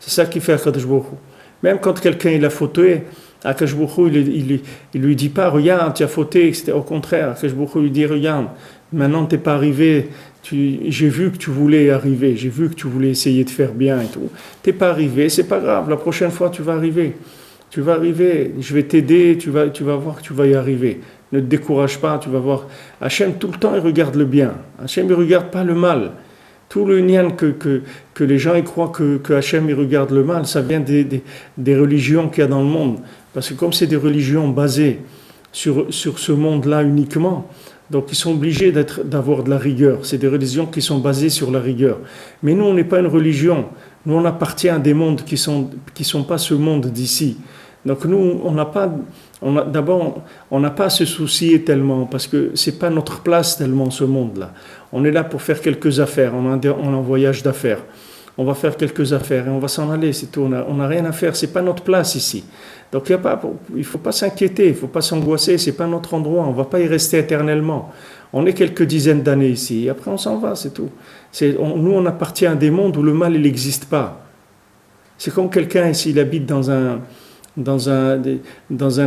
C'est ça qui fait HaKadosh Baruch Hu. Même quand quelqu'un il a fauté, HaKadosh Baruch Hu, il lui dit pas regarde tu as fauté, etc. Au contraire, HaKadosh Baruch Hu lui dit regarde maintenant t'es pas arrivé, j'ai vu que tu voulais arriver, j'ai vu que tu voulais essayer de faire bien et tout, t'es pas arrivé, c'est pas grave, la prochaine fois tu vas arriver, je vais t'aider, tu vas voir que tu vas y arriver, ne te décourage pas, tu vas voir. Hachem tout le temps il regarde le bien, Hachem il regarde pas le mal. Tout le nian que les gens ils croient que Hachem il regarde le mal, ça vient des religions qu'il y a dans le monde. Parce que comme c'est des religions basées sur ce monde-là uniquement, donc ils sont obligés d'avoir de la rigueur. C'est des religions qui sont basées sur la rigueur. Mais nous, on n'est pas une religion. Nous, on appartient à des mondes qui sont pas ce monde d'ici. Donc nous, on n'a pas à se soucier tellement, parce que c'est pas notre place tellement ce monde-là. On est là pour faire quelques affaires, on est en voyage d'affaires. On va faire quelques affaires et on va s'en aller, c'est tout. On n'a rien à faire, c'est pas notre place ici. Donc il faut pas s'inquiéter, il faut pas s'angoisser, c'est pas notre endroit, on va pas y rester éternellement. On est quelques dizaines d'années ici, et après on s'en va, c'est tout. Nous, on appartient à des mondes où le mal, il n'existe pas. C'est comme quelqu'un, s'il habite dans un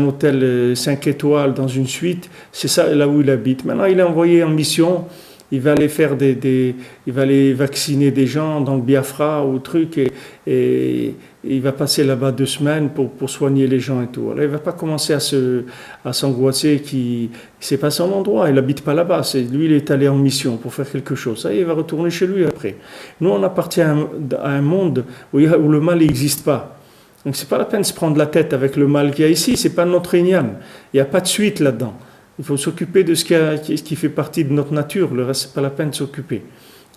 hôtel 5 étoiles, dans une suite, c'est ça là où il habite. Maintenant, il est envoyé en mission il va aller faire il va aller vacciner des gens dans le Biafra ou truc, et il va passer là-bas 2 semaines pour soigner les gens et tout. Alors, il va pas commencer à s'angoisser c'est pas son endroit, il habite pas là-bas, lui il est allé en mission pour faire quelque chose, ça il va retourner chez lui après. Nous on appartient à un monde où le mal n'existe pas. Donc c'est pas la peine de se prendre la tête avec le mal qu'il y a ici, c'est pas notre igname. Il n'y a pas de suite là-dedans. Il faut s'occuper de ce qui fait partie de notre nature, le reste c'est pas la peine de s'occuper.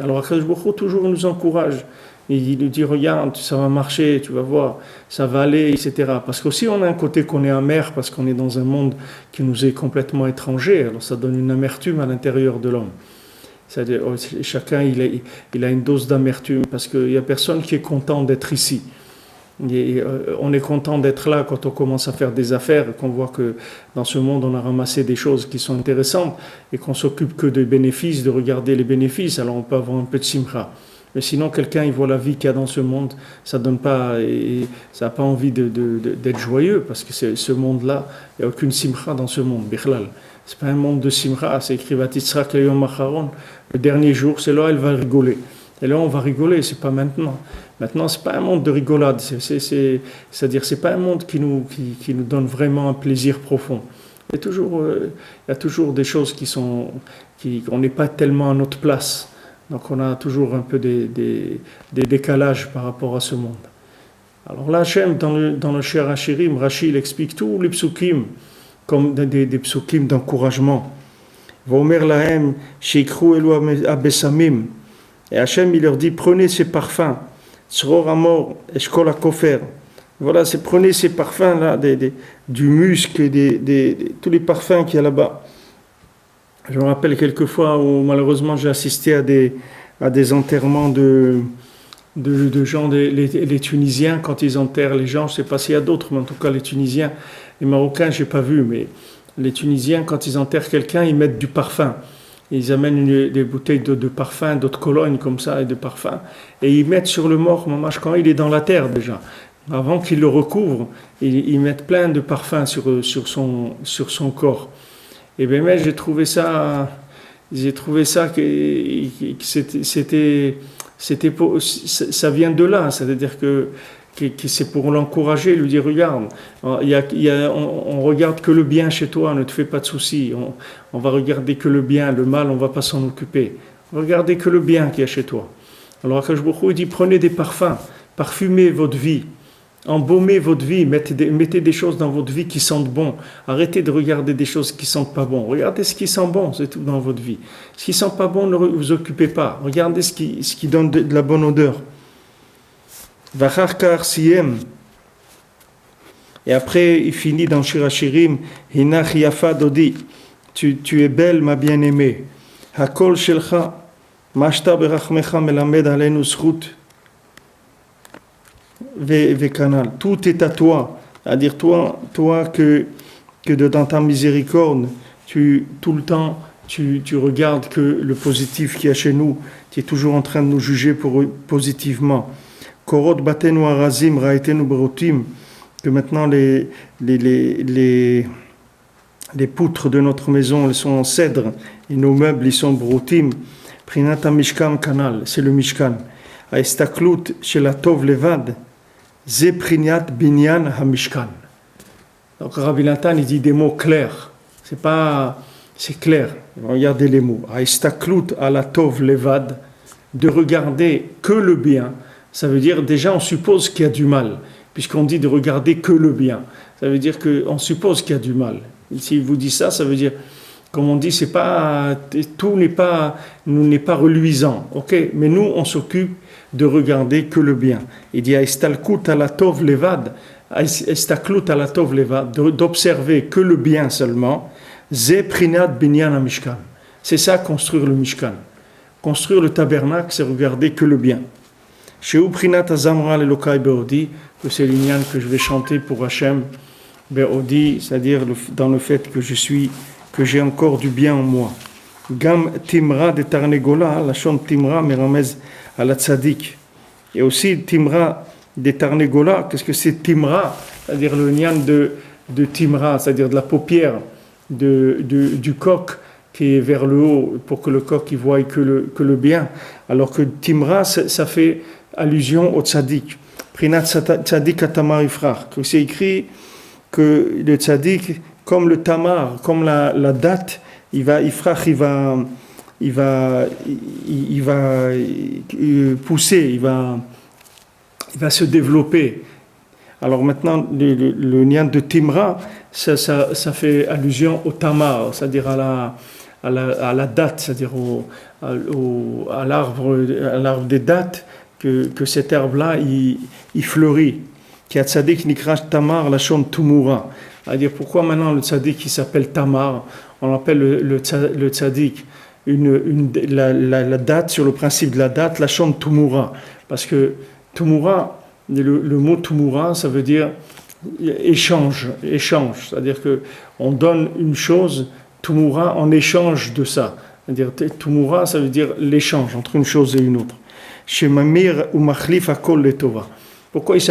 Alors Akadosh Baruch Hu toujours nous encourage. Il nous dit regarde, ça va marcher, tu vas voir, ça va aller, etc. Parce qu'aussi on a un côté qu'on est amer parce qu'on est dans un monde qui nous est complètement étranger. Alors ça donne une amertume à l'intérieur de l'homme. C'est-à-dire chacun il a une dose d'amertume parce qu'il n'y a personne qui est content d'être ici. On est content d'être là quand on commence à faire des affaires, qu'on voit que dans ce monde on a ramassé des choses qui sont intéressantes et qu'on s'occupe que des bénéfices, de regarder les bénéfices, alors on peut avoir un peu de simcha. Mais sinon quelqu'un il voit la vie qu'il y a dans ce monde, ça donne pas, et ça n'a pas envie d'être joyeux parce que ce monde-là, il n'y a aucune simcha dans ce monde, bichlal. C'est pas un monde de simcha, c'est écrit Vatitzrak Leyom Acharon, le dernier jour, c'est là elle va rigoler. Et là, on va rigoler, c'est pas maintenant. Maintenant, c'est pas un monde de rigolade. C'est-à-dire, c'est pas un monde qui nous donne vraiment un plaisir profond. Il y a toujours des choses on n'est pas tellement à notre place. Donc, on a toujours un peu des décalages par rapport à ce monde. Alors là, Hachem, dans le Shir Hashirim, Rashi, il explique tous les psukim comme des psukim d'encouragement. Vomer lahem, sheikru elu abesamim. Et Hachem, il leur dit, prenez ces parfums, Tzror Amor, Eshkol HaKofer. Voilà, prenez ces parfums-là, du musc et tous les parfums qu'il y a là-bas. Je me rappelle quelques fois où malheureusement j'ai assisté à des enterrements de gens, les Tunisiens, quand ils enterrent les gens, je ne sais pas s'il y a d'autres, mais en tout cas les Tunisiens, les Marocains, je n'ai pas vu, mais les Tunisiens, quand ils enterrent quelqu'un, ils mettent du parfum. Ils amènent des bouteilles de parfum, d'autres colognes comme ça, et de parfum, et ils mettent sur le mort, quand il est dans la terre déjà. Avant qu'ils le recouvrent, ils mettent plein de parfums sur son corps. Et bien, mais j'ai trouvé ça que ça vient de là, c'est-à-dire que c'est pour l'encourager, lui dire regarde, on regarde que le bien chez toi, ne te fais pas de soucis, on va regarder que le bien, le mal on va pas s'en occuper, regardez que le bien qu'il y a chez toi. Alors Akadosh Baruch Hu dit prenez des parfums, parfumez votre vie, embaumez votre vie, mettez des choses dans votre vie qui sentent bon, arrêtez de regarder des choses qui sentent pas bon, regardez ce qui sent bon, c'est tout dans votre vie. Ce qui sent pas bon, ne vous occupez pas, regardez ce qui donne de la bonne odeur. Vacharkar siem. Et après, il finit dans Shir Hashirim, Hinach Yafa Dodi, tu es belle, ma bien-aimée. Hakol Shelcha, Mashta Berachmecha Melamed Alenu Zchut Vekanal. Tout est à toi. C'est-à-dire, toi que dans ta miséricorde, tout le temps, tu regardes que le positif qu'il y a chez nous, tu es toujours en train de nous juger positivement. Korot batenu arazim raetenu berotim, que maintenant les poutres de notre maison elles sont en cèdre et nos meubles ils sont berotim. Prinata mishkan kanal, c'est le mishkan. Aestaklut shelatov levad, ze prinat binyan hamishkan. Donc Rabbi Nathan il dit des mots clairs. C'est clair. Regardez les mots. Aestaklut alatov levad, de regarder que le bien. Ça veut dire, déjà, on suppose qu'il y a du mal, puisqu'on dit de regarder que le bien. Ça veut dire qu'on suppose qu'il y a du mal. S'il vous dit ça, ça veut dire, comme on dit, tout n'est pas reluisant, ok? Mais nous, on s'occupe de regarder que le bien. Il dit, Estalkut alatov levad, Estaklut alatov levad, d'observer que le bien seulement, Ze prinat binyan hamishkan. C'est ça, construire le mishkan. Construire le tabernacle, c'est regarder que le bien. Chez Uprinat Azamra Elokai Be'odi, que c'est l'ignan que je vais chanter pour Hachem, Be'odi, c'est-à-dire dans le fait que j'ai encore du bien en moi. Gam Timra de Tarnegola, la chante Timra, Meramez à la Tzadik. Et aussi Timra de Tarnegola, qu'est-ce que c'est Timra? C'est-à-dire le ignan de Timra, c'est-à-dire de la paupière du coq qui est vers le haut pour que le coq il voie que le bien, alors que Timra ça fait allusion au tzaddik. Prinat tzaddik atamar ifrach, que c'est écrit que le tzaddik, comme le tamar, comme la date, il va pousser, il va se développer. Alors maintenant, le nian de Timra, ça fait allusion au tamar, c'est-à-dire à la date, c'est-à-dire à l'arbre des dates, que cet herbe-là, il fleurit. Qui a tzaddik nikra tamar lachon tumura. C'est-à-dire pourquoi maintenant le tzaddik il s'appelle tamar, on appelle le tzaddik la date, sur le principe de la date, lachon tumura. Parce que tumura, le mot tumura, ça veut dire échange, c'est-à-dire qu'on donne une chose, tumura, en échange de ça. C'est-à-dire tumura, ça veut dire l'échange entre une chose et une autre. Chez Mamir ou Machlif Akol Letova. Pourquoi il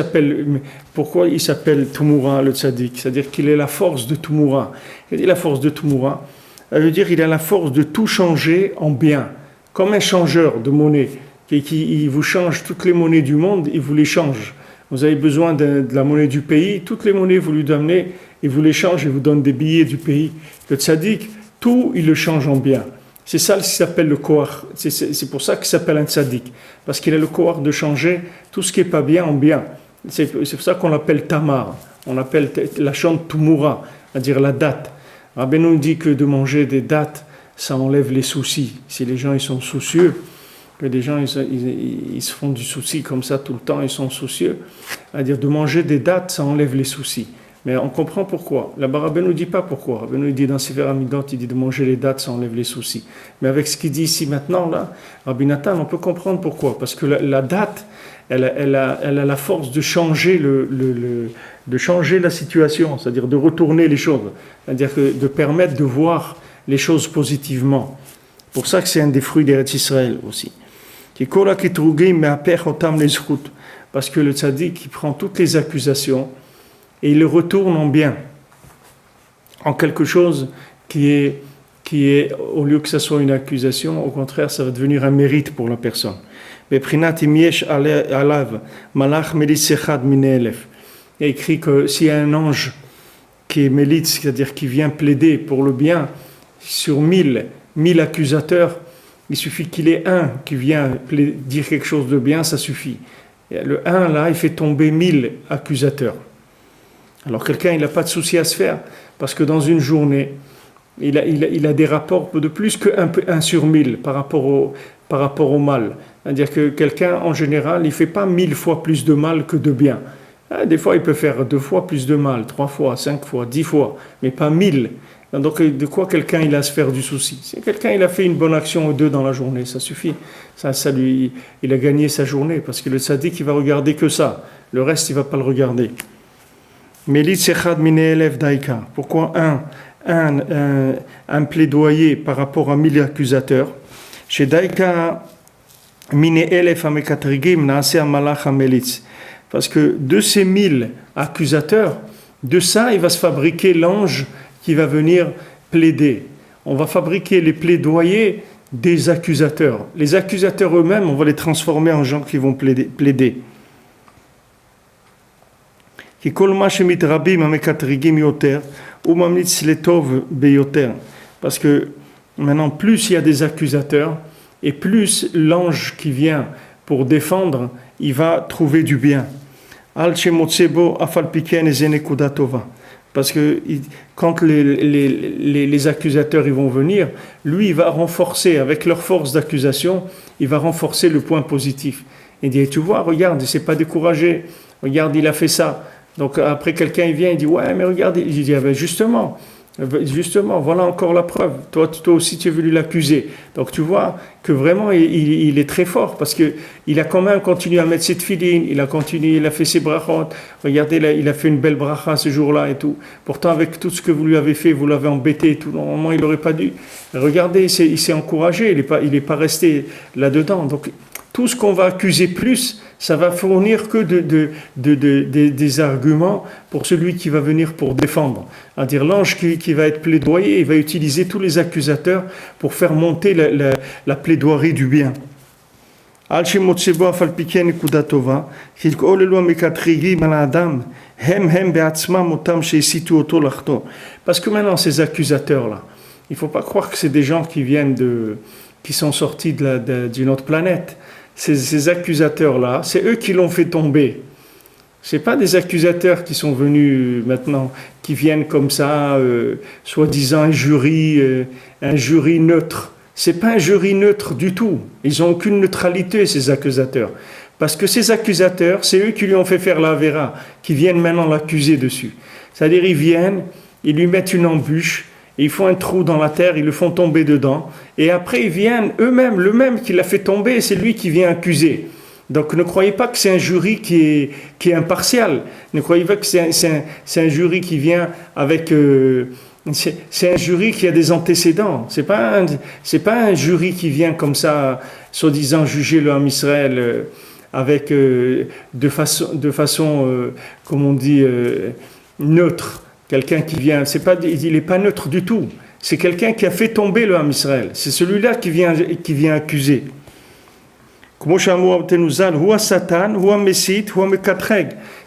s'appelle Tumura le tzaddik? C'est-à-dire qu'il est la force de Tumura. Il dit la force de Tumura, ça veut dire qu'il a la force de tout changer en bien. Comme un changeur de monnaie, qui vous change toutes les monnaies du monde, il vous les change. Vous avez besoin de la monnaie du pays, toutes les monnaies vous lui donnez, il vous les change et vous donne des billets du pays. Le tzaddik, tout il le change en bien. C'est ça qui s'appelle le koach. C'est pour ça qu'il s'appelle un tzaddik. Parce qu'il a le koach de changer tout ce qui n'est pas bien en bien. C'est pour ça qu'on l'appelle tamar. On appelle la chante tumura, c'est-à-dire la date. Rabbeinu dit que de manger des dates, ça enlève les soucis. Si les gens ils sont soucieux, que des gens ils se font du souci comme ça tout le temps, ils sont soucieux. C'est-à-dire de manger des dates, ça enlève les soucis. Mais on comprend pourquoi. Là-bas, Rabbeinu ne dit pas pourquoi. Rabbeinu dit dans Sefer Amidot, il dit de manger les dates, ça enlève les soucis. Mais avec ce qu'il dit ici maintenant, là, Rabbi Nathan, on peut comprendre pourquoi. Parce que la date, elle a la force de changer, de changer la situation, c'est-à-dire de retourner les choses. C'est-à-dire de permettre de voir les choses positivement. Pour ça que c'est un des fruits d'Eretz Israël aussi. Parce que le tzaddik, il prend toutes les accusations et il le retourne en bien, en quelque chose qui est, au lieu que ça soit une accusation, au contraire, ça va devenir un mérite pour la personne. Il y a écrit que s'il y a un ange qui est mélite, c'est-à-dire qui vient plaider pour le bien, sur 1000 accusateurs, il suffit qu'il y ait un qui vient dire quelque chose de bien, ça suffit. Et le 1 là, il fait tomber 1000 accusateurs. Alors quelqu'un, il n'a pas de souci à se faire, parce que dans une journée, il a des rapports de plus que 1 sur 1000 par rapport au mal. C'est-à-dire que quelqu'un, en général, il ne fait pas 1000 fois plus de mal que de bien. Des fois, il peut faire 2 fois plus de mal, 3 fois, 5 fois, 10 fois, mais pas 1000. Donc, de quoi quelqu'un, il a à se faire du souci? Si quelqu'un, il a fait une bonne action ou 2 dans la journée, ça suffit. Il a gagné sa journée, parce que le tzaddik, il va regarder que ça. Le reste, il ne va pas le regarder. Pourquoi un plaidoyer par rapport à 1000 accusateurs? Chez Daika, parce que de ces 1000 accusateurs, de ça, il va se fabriquer l'ange qui va venir plaider. On va fabriquer les plaidoyers des accusateurs. Les accusateurs eux-mêmes, on va les transformer en gens qui vont plaider. Parce que maintenant, plus il y a des accusateurs, et plus l'ange qui vient pour défendre, il va trouver du bien. Parce que quand les accusateurs ils vont venir, lui il va renforcer, avec leur force d'accusation, il va renforcer le point positif. Il dit, tu vois, regarde, il ne s'est pas découragé, regarde, il a fait ça. Donc après quelqu'un il vient, il dit, ouais, mais regarde, il dit, ah ben justement, voilà encore la preuve. Toi aussi, tu es venu l'accuser. Donc, tu vois que vraiment, il est très fort parce qu'il a quand même continué à mettre ses tefilines, il a fait ses brachot. Regardez, il a fait une belle bracha ce jour-là et tout. Pourtant, avec tout ce que vous lui avez fait, vous l'avez embêté et tout. Normalement, il n'aurait pas dû. Regardez, il s'est encouragé, il n'est pas resté là-dedans. Donc, tout ce qu'on va accuser plus, ça va fournir que des arguments pour celui qui va venir pour défendre. C'est-à-dire l'ange qui va être plaidoyer, il va utiliser tous les accusateurs pour faire monter la plaidoirie du bien. Parce que maintenant ces accusateurs-là, il ne faut pas croire que c'est des gens qui sont sortis d'une autre planète. Ces accusateurs-là, c'est eux qui l'ont fait tomber. Ce pas des accusateurs qui sont venus maintenant, qui viennent comme ça, soi-disant un jury neutre. C'est pas un jury neutre du tout. Ils n'ont aucune neutralité, ces accusateurs. Parce que ces accusateurs, c'est eux qui lui ont fait faire la vera, qui viennent maintenant l'accuser dessus. C'est-à-dire, ils viennent, ils lui mettent une embûche, ils font un trou dans la terre, ils le font tomber dedans, et après ils viennent eux-mêmes, le même qui l'a fait tomber, c'est lui qui vient accuser. Donc ne croyez pas que c'est un jury qui est impartial. Ne croyez pas que c'est un jury qui vient avec... c'est un jury qui a des antécédents. C'est pas un jury qui vient comme ça, soi-disant juger le Ham Israël avec de façon comme on dit, neutre. Quelqu'un qui vient, il n'est pas neutre du tout. C'est quelqu'un qui a fait tomber le Ham Israël. C'est celui-là qui vient accuser.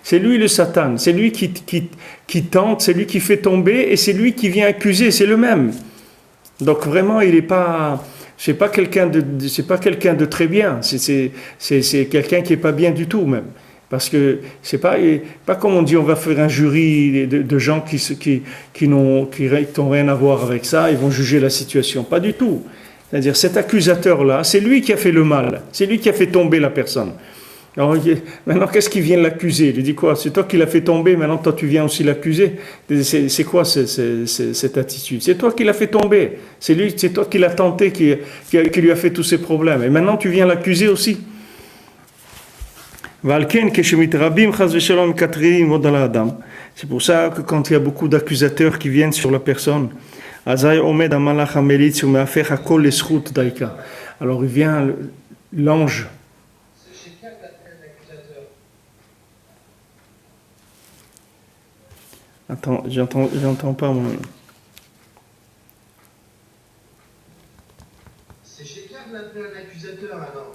C'est lui le Satan, c'est lui qui tente, c'est lui qui fait tomber et c'est lui qui vient accuser, c'est le même. Donc vraiment, il n'est pas, c'est pas quelqu'un de très bien, c'est quelqu'un qui est pas bien du tout même. Parce que c'est pas comme on dit, on va faire un jury de gens qui n'ont rien à voir avec ça, ils vont juger la situation. Pas du tout. C'est-à-dire cet accusateur-là, c'est lui qui a fait le mal, c'est lui qui a fait tomber la personne. Alors maintenant, qu'est-ce qui vient l'accuser? Il dit quoi? C'est toi qui l'as fait tomber, maintenant toi tu viens aussi l'accuser. C'est quoi cette attitude? C'est toi qui l'as fait tomber, c'est toi qui l'as tenté, qui lui a fait tous ces problèmes. Et maintenant tu viens l'accuser aussi. C'est pour ça que quand il y a beaucoup d'accusateurs qui viennent sur la personne, alors il vient l'ange. Attends, j'entends pas mon... C'est Shekhar d'appeler un accusateur alors.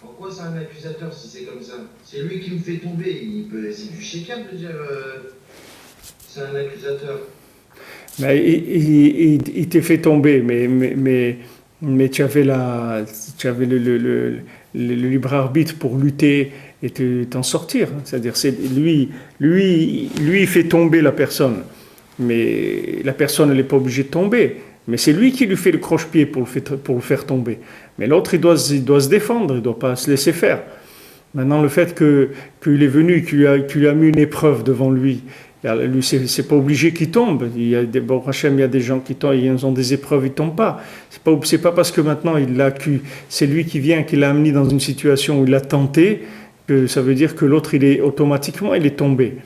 Pourquoi c'est un accusateur si c'est comme ça? C'est lui qui me fait tomber. C'est du Shekhar de dire c'est un accusateur. Mais il t'est fait tomber, mais tu avais le libre arbitre pour lutter et t'en sortir. C'est-à-dire, c'est lui, il fait tomber la personne, mais la personne elle n'est pas obligée de tomber. Mais c'est lui qui lui fait le croche-pied pour le faire tomber. Mais l'autre, il doit se défendre, il ne doit pas se laisser faire. Maintenant, le fait qu'il est venu, qu'il a mis une épreuve devant lui, lui, c'est pas obligé qu'il tombe. Il y a des gens qui tombent, ils ont des épreuves, ils tombent pas. C'est pas parce que maintenant c'est lui qui vient, qui l'a amené dans une situation où il a tenté, que ça veut dire que l'autre, il est tombé.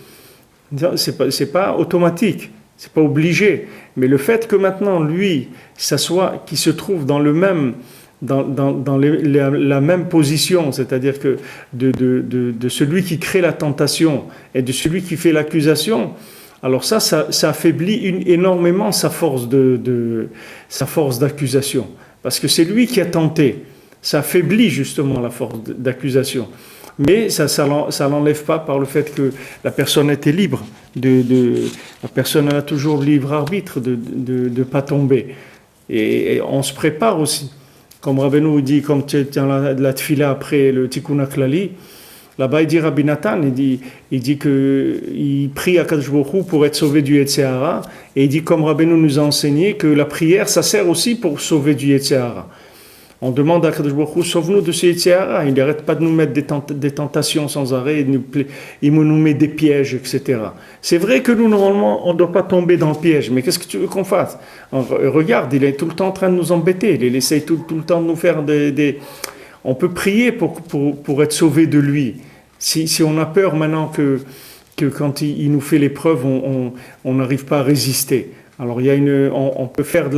C'est pas automatique, c'est pas obligé. Mais le fait que maintenant, lui, qu'il se trouve dans le même, dans la même position, c'est-à-dire que de celui qui crée la tentation et de celui qui fait l'accusation, alors ça affaiblit énormément sa force d'accusation, parce que c'est lui qui a tenté, ça affaiblit justement la force d'accusation, mais ça l'enlève pas par le fait que la personne était libre, la personne a toujours libre arbitre de pas tomber, et on se prépare aussi. Comme Rabbeinu dit, comme tu es dans la tfila après le Tikkun HaKlali, là-bas il dit Rabbi Nathan, il dit qu'il prie à Kadosh Baruch Hu pour être sauvé du Yetzer Hara, et il dit comme Rabbeinu nous a enseigné que la prière ça sert aussi pour sauver du Yetzer Hara. On demande à Kadosh Baruch Hu, sauve-nous de ce Yetzer Hara. Il n'arrête pas de nous mettre des tentations sans arrêt, il nous met des pièges, etc. C'est vrai que nous, normalement, on ne doit pas tomber dans le piège, mais qu'est-ce que tu veux qu'on fasse? Regarde, il est tout le temps en train de nous embêter, il essaye tout le temps de nous faire On peut prier pour être sauvé de lui. Si on a peur maintenant que quand il nous fait l'épreuve, on n'arrive pas à résister. Alors on peut faire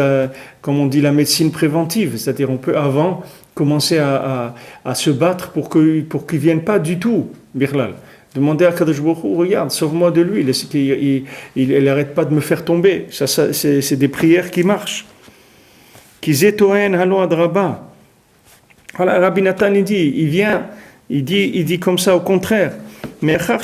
comme on dit, la médecine préventive, c'est-à-dire on peut avant commencer à se battre pour qu'il ne vienne pas du tout, Birlal. Demandez à Kadosh Baruch Hu, regarde, sauve-moi de lui, il n'arrête pas de me faire tomber. Ça, c'est des prières qui marchent. Kizetoen halo adraba. Voilà, Rabbi Nathan il dit, il dit comme ça au contraire. Maintenant,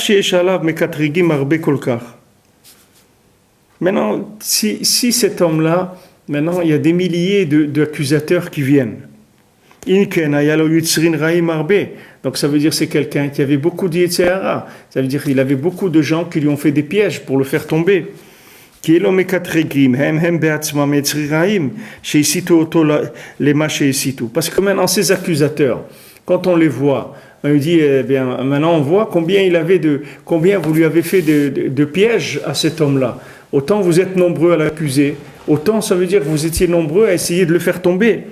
si cet homme-là, maintenant il y a des milliers d'accusateurs qui viennent. Donc ça veut dire c'est quelqu'un qui avait beaucoup d'Yetzirah. Ça veut dire qu'il avait beaucoup de gens qui lui ont fait des pièges pour le faire tomber. Parce que maintenant ces accusateurs, quand on les voit, on lui dit, eh bien, maintenant on voit combien vous lui avez fait de pièges à cet homme-là. Autant vous êtes nombreux à l'accuser, autant ça veut dire que vous étiez nombreux à essayer de le faire tomber.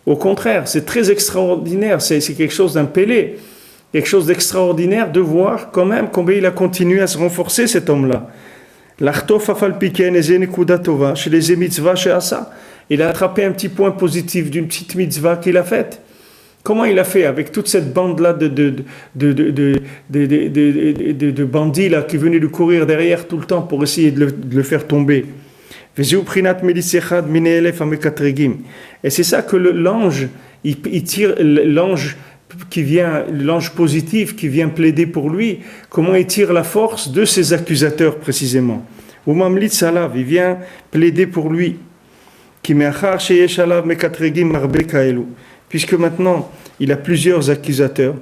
Au contraire, c'est très extraordinaire, c'est quelque chose d'un pélé, quelque chose d'extraordinaire de voir quand même combien il a continué à se renforcer cet homme-là. Il a attrapé un petit point positif d'une petite mitzvah qu'il a faite. Comment il a fait avec toute cette bande-là de bandits là, qui venaient de courir derrière tout le temps pour essayer de le faire tomber. Et c'est ça que l'ange, il tire l'ange l'ange positif qui vient plaider pour lui, comment il tire la force de ses accusateurs précisément. Il vient plaider pour lui. Puisque maintenant il a plusieurs accusateurs,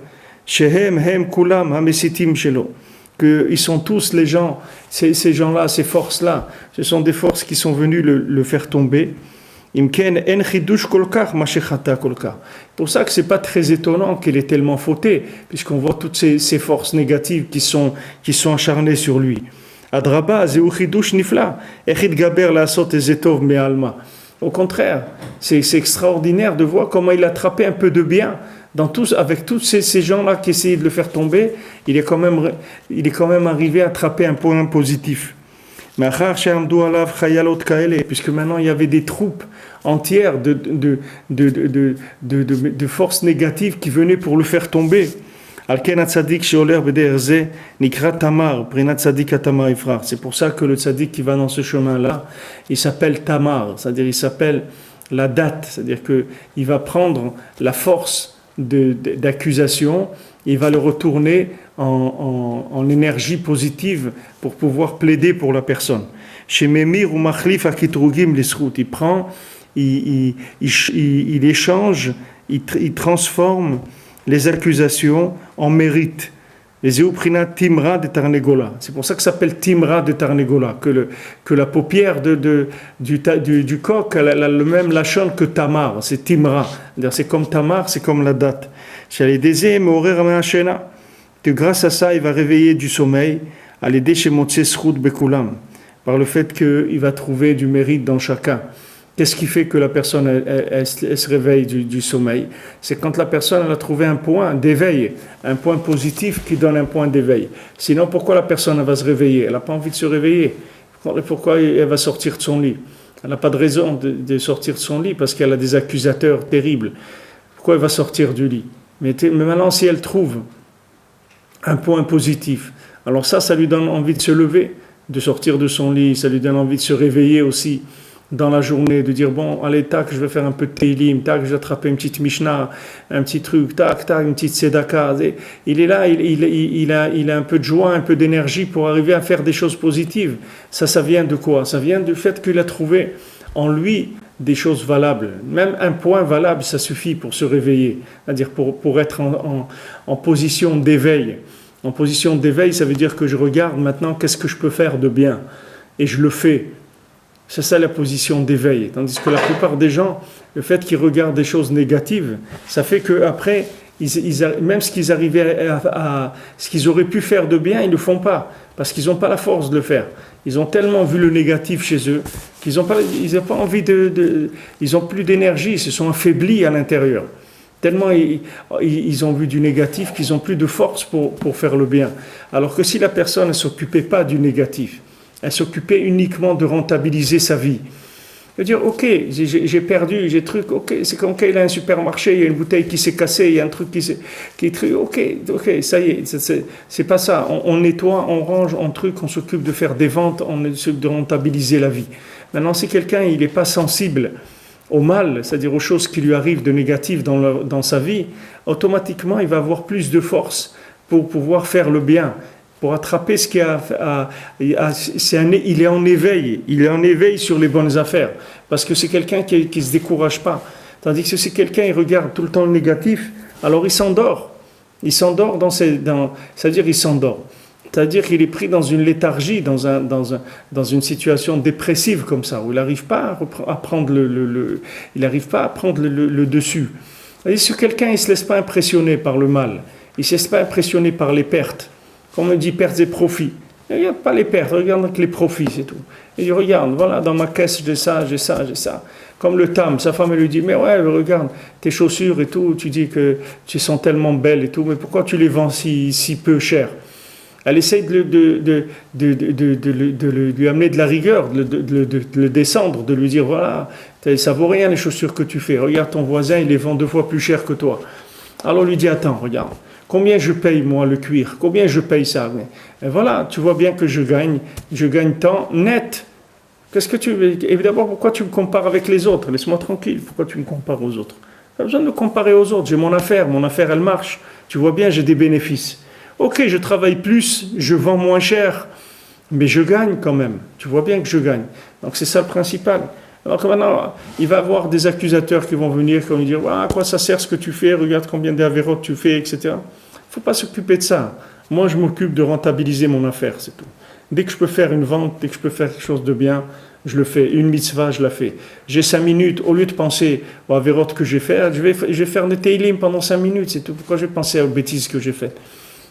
qu'ils sont tous les gens, ces gens-là, ces forces-là, ce sont des forces qui sont venues le faire tomber. C'est pour ça que c'est pas très étonnant qu'il ait tellement fauté, puisqu'on voit toutes ces forces négatives qui sont acharnées sur lui. Au contraire, c'est extraordinaire de voir comment il a attrapé un peu de bien avec tous ces gens-là qui essayaient de le faire tomber. Il est quand même arrivé à attraper un point positif. Puisque maintenant il y avait des troupes entières de forces négatives qui venaient pour le faire tomber. C'est pour ça que le tzaddik qui va dans ce chemin-là, il s'appelle Tamar, c'est-à-dire il s'appelle la date, c'est-à-dire qu'il va prendre la force d'accusation, il va le retourner en énergie positive pour pouvoir plaider pour la personne. Chez Memir ou Machlif Akitrugim l'Isrout, il prend, il échange, il transforme les accusations en mérite. Les Euprinat Timra de Tarnegola. C'est pour ça que ça s'appelle Timra de Tarnegola, que la paupière du coq a le même lachon que Tamar, c'est Timra. C'est comme Tamar, c'est comme la date. Que grâce à ça, il va réveiller du sommeil, à l'aider chez Motsesrout Bekulam, par le fait qu'il va trouver du mérite dans chacun. Qu'est-ce qui fait que la personne elle se réveille du sommeil? C'est quand la personne elle a trouvé un point d'éveil, un point positif qui donne un point d'éveil. Sinon, pourquoi la personne elle va se réveiller? Elle n'a pas envie de se réveiller. Pourquoi elle va sortir de son lit? Elle n'a pas de raison de sortir de son lit parce qu'elle a des accusateurs terribles. Pourquoi elle va sortir du lit? Mais maintenant, si elle trouve un point positif, alors ça lui donne envie de se lever, de sortir de son lit, ça lui donne envie de se réveiller aussi dans la journée, de dire bon, allez, tac, je vais faire un peu de Teilim, tac, je vais attraper une petite Mishnah, un petit truc, tac, une petite Sedaka. Il est là, il a un peu de joie, un peu d'énergie pour arriver à faire des choses positives. Ça vient de quoi? Ça vient du fait qu'il a trouvé en lui des choses valables. Même un point valable, ça suffit pour se réveiller, c'est-à-dire pour être en position d'éveil. En position d'éveil, ça veut dire que je regarde maintenant qu'est-ce que je peux faire de bien, et je le fais. C'est ça la position d'éveil. Tandis que la plupart des gens, le fait qu'ils regardent des choses négatives, ça fait qu'après, même ce qu'ils arrivaient ce qu'ils auraient pu faire de bien, ils ne le font pas, parce qu'ils n'ont pas la force de le faire. Ils ont tellement vu le négatif chez eux qu'ils n'ont pas envie ils n'ont plus d'énergie, ils se sont affaiblis à l'intérieur. Tellement ils ont vu du négatif qu'ils n'ont plus de force pour faire le bien. Alors que si la personne ne s'occupait pas du négatif, elle s'occupait uniquement de rentabiliser sa vie, Il va dire, ok, j'ai perdu, j'ai truc, ok, c'est comme quand il a un supermarché, il y a une bouteille qui s'est cassée, il y a un truc qui est truc, ok, ça y est, c'est pas ça. On nettoie, on range, on truc, on s'occupe de faire des ventes, on s'occupe de rentabiliser la vie. Maintenant, si quelqu'un, il n'est pas sensible au mal, c'est-à-dire aux choses qui lui arrivent de négatif dans sa vie, automatiquement, il va avoir plus de force pour pouvoir faire le bien, pour attraper ce qui il est en éveil, sur les bonnes affaires, parce que c'est quelqu'un qui ne se décourage pas. Tandis que si quelqu'un il regarde tout le temps le négatif, alors il s'endort. Il s'endort c'est-à-dire il s'endort. C'est-à-dire qu'il est pris dans une léthargie, dans une situation dépressive comme ça, où il n'arrive pas à prendre le dessus. C'est-à-dire si quelqu'un ne se laisse pas impressionner par le mal, il ne se laisse pas impressionner par les pertes, comme on dit pertes et profits. Il ne regarde pas les pertes, il regarde que les profits, c'est tout. Et il regarde, voilà, dans ma caisse, j'ai ça. Comme le tam, sa femme elle lui dit, mais ouais, regarde, tes chaussures et tout, tu dis que tu sont tellement belles et tout, mais pourquoi tu les vends si peu cher? Elle essaye de lui amener de la rigueur, de le descendre, de lui dire, voilà, ça vaut rien les chaussures que tu fais, regarde ton voisin, il les vend 2 fois plus cher que toi. Alors on lui dit, attends, regarde, combien je paye moi le cuir, combien je paye ça? Et voilà, tu vois bien que je gagne tant net. Qu'est-ce que tu veux? Et d'abord, pourquoi tu me compares avec les autres? Laisse-moi tranquille, pourquoi tu me compares aux autres? Pas besoin de me comparer aux autres, j'ai mon affaire elle marche, tu vois bien, j'ai des bénéfices. Ok, je travaille plus, je vends moins cher, mais je gagne quand même. Tu vois bien que je gagne. Donc c'est ça le principal. Alors que maintenant, il va y avoir des accusateurs qui vont venir, qui vont dire, à quoi ça sert ce que tu fais, regarde combien d'avérotes tu fais, etc. Il ne faut pas s'occuper de ça. Moi, je m'occupe de rentabiliser mon affaire, c'est tout. Dès que je peux faire une vente, dès que je peux faire quelque chose de bien, je le fais. Une mitzvah, je la fais. J'ai 5 minutes, au lieu de penser aux avérotes que j'ai fait, je vais faire des teilim pendant 5 minutes, c'est tout. Pourquoi je vais penser aux bêtises que j'ai faites?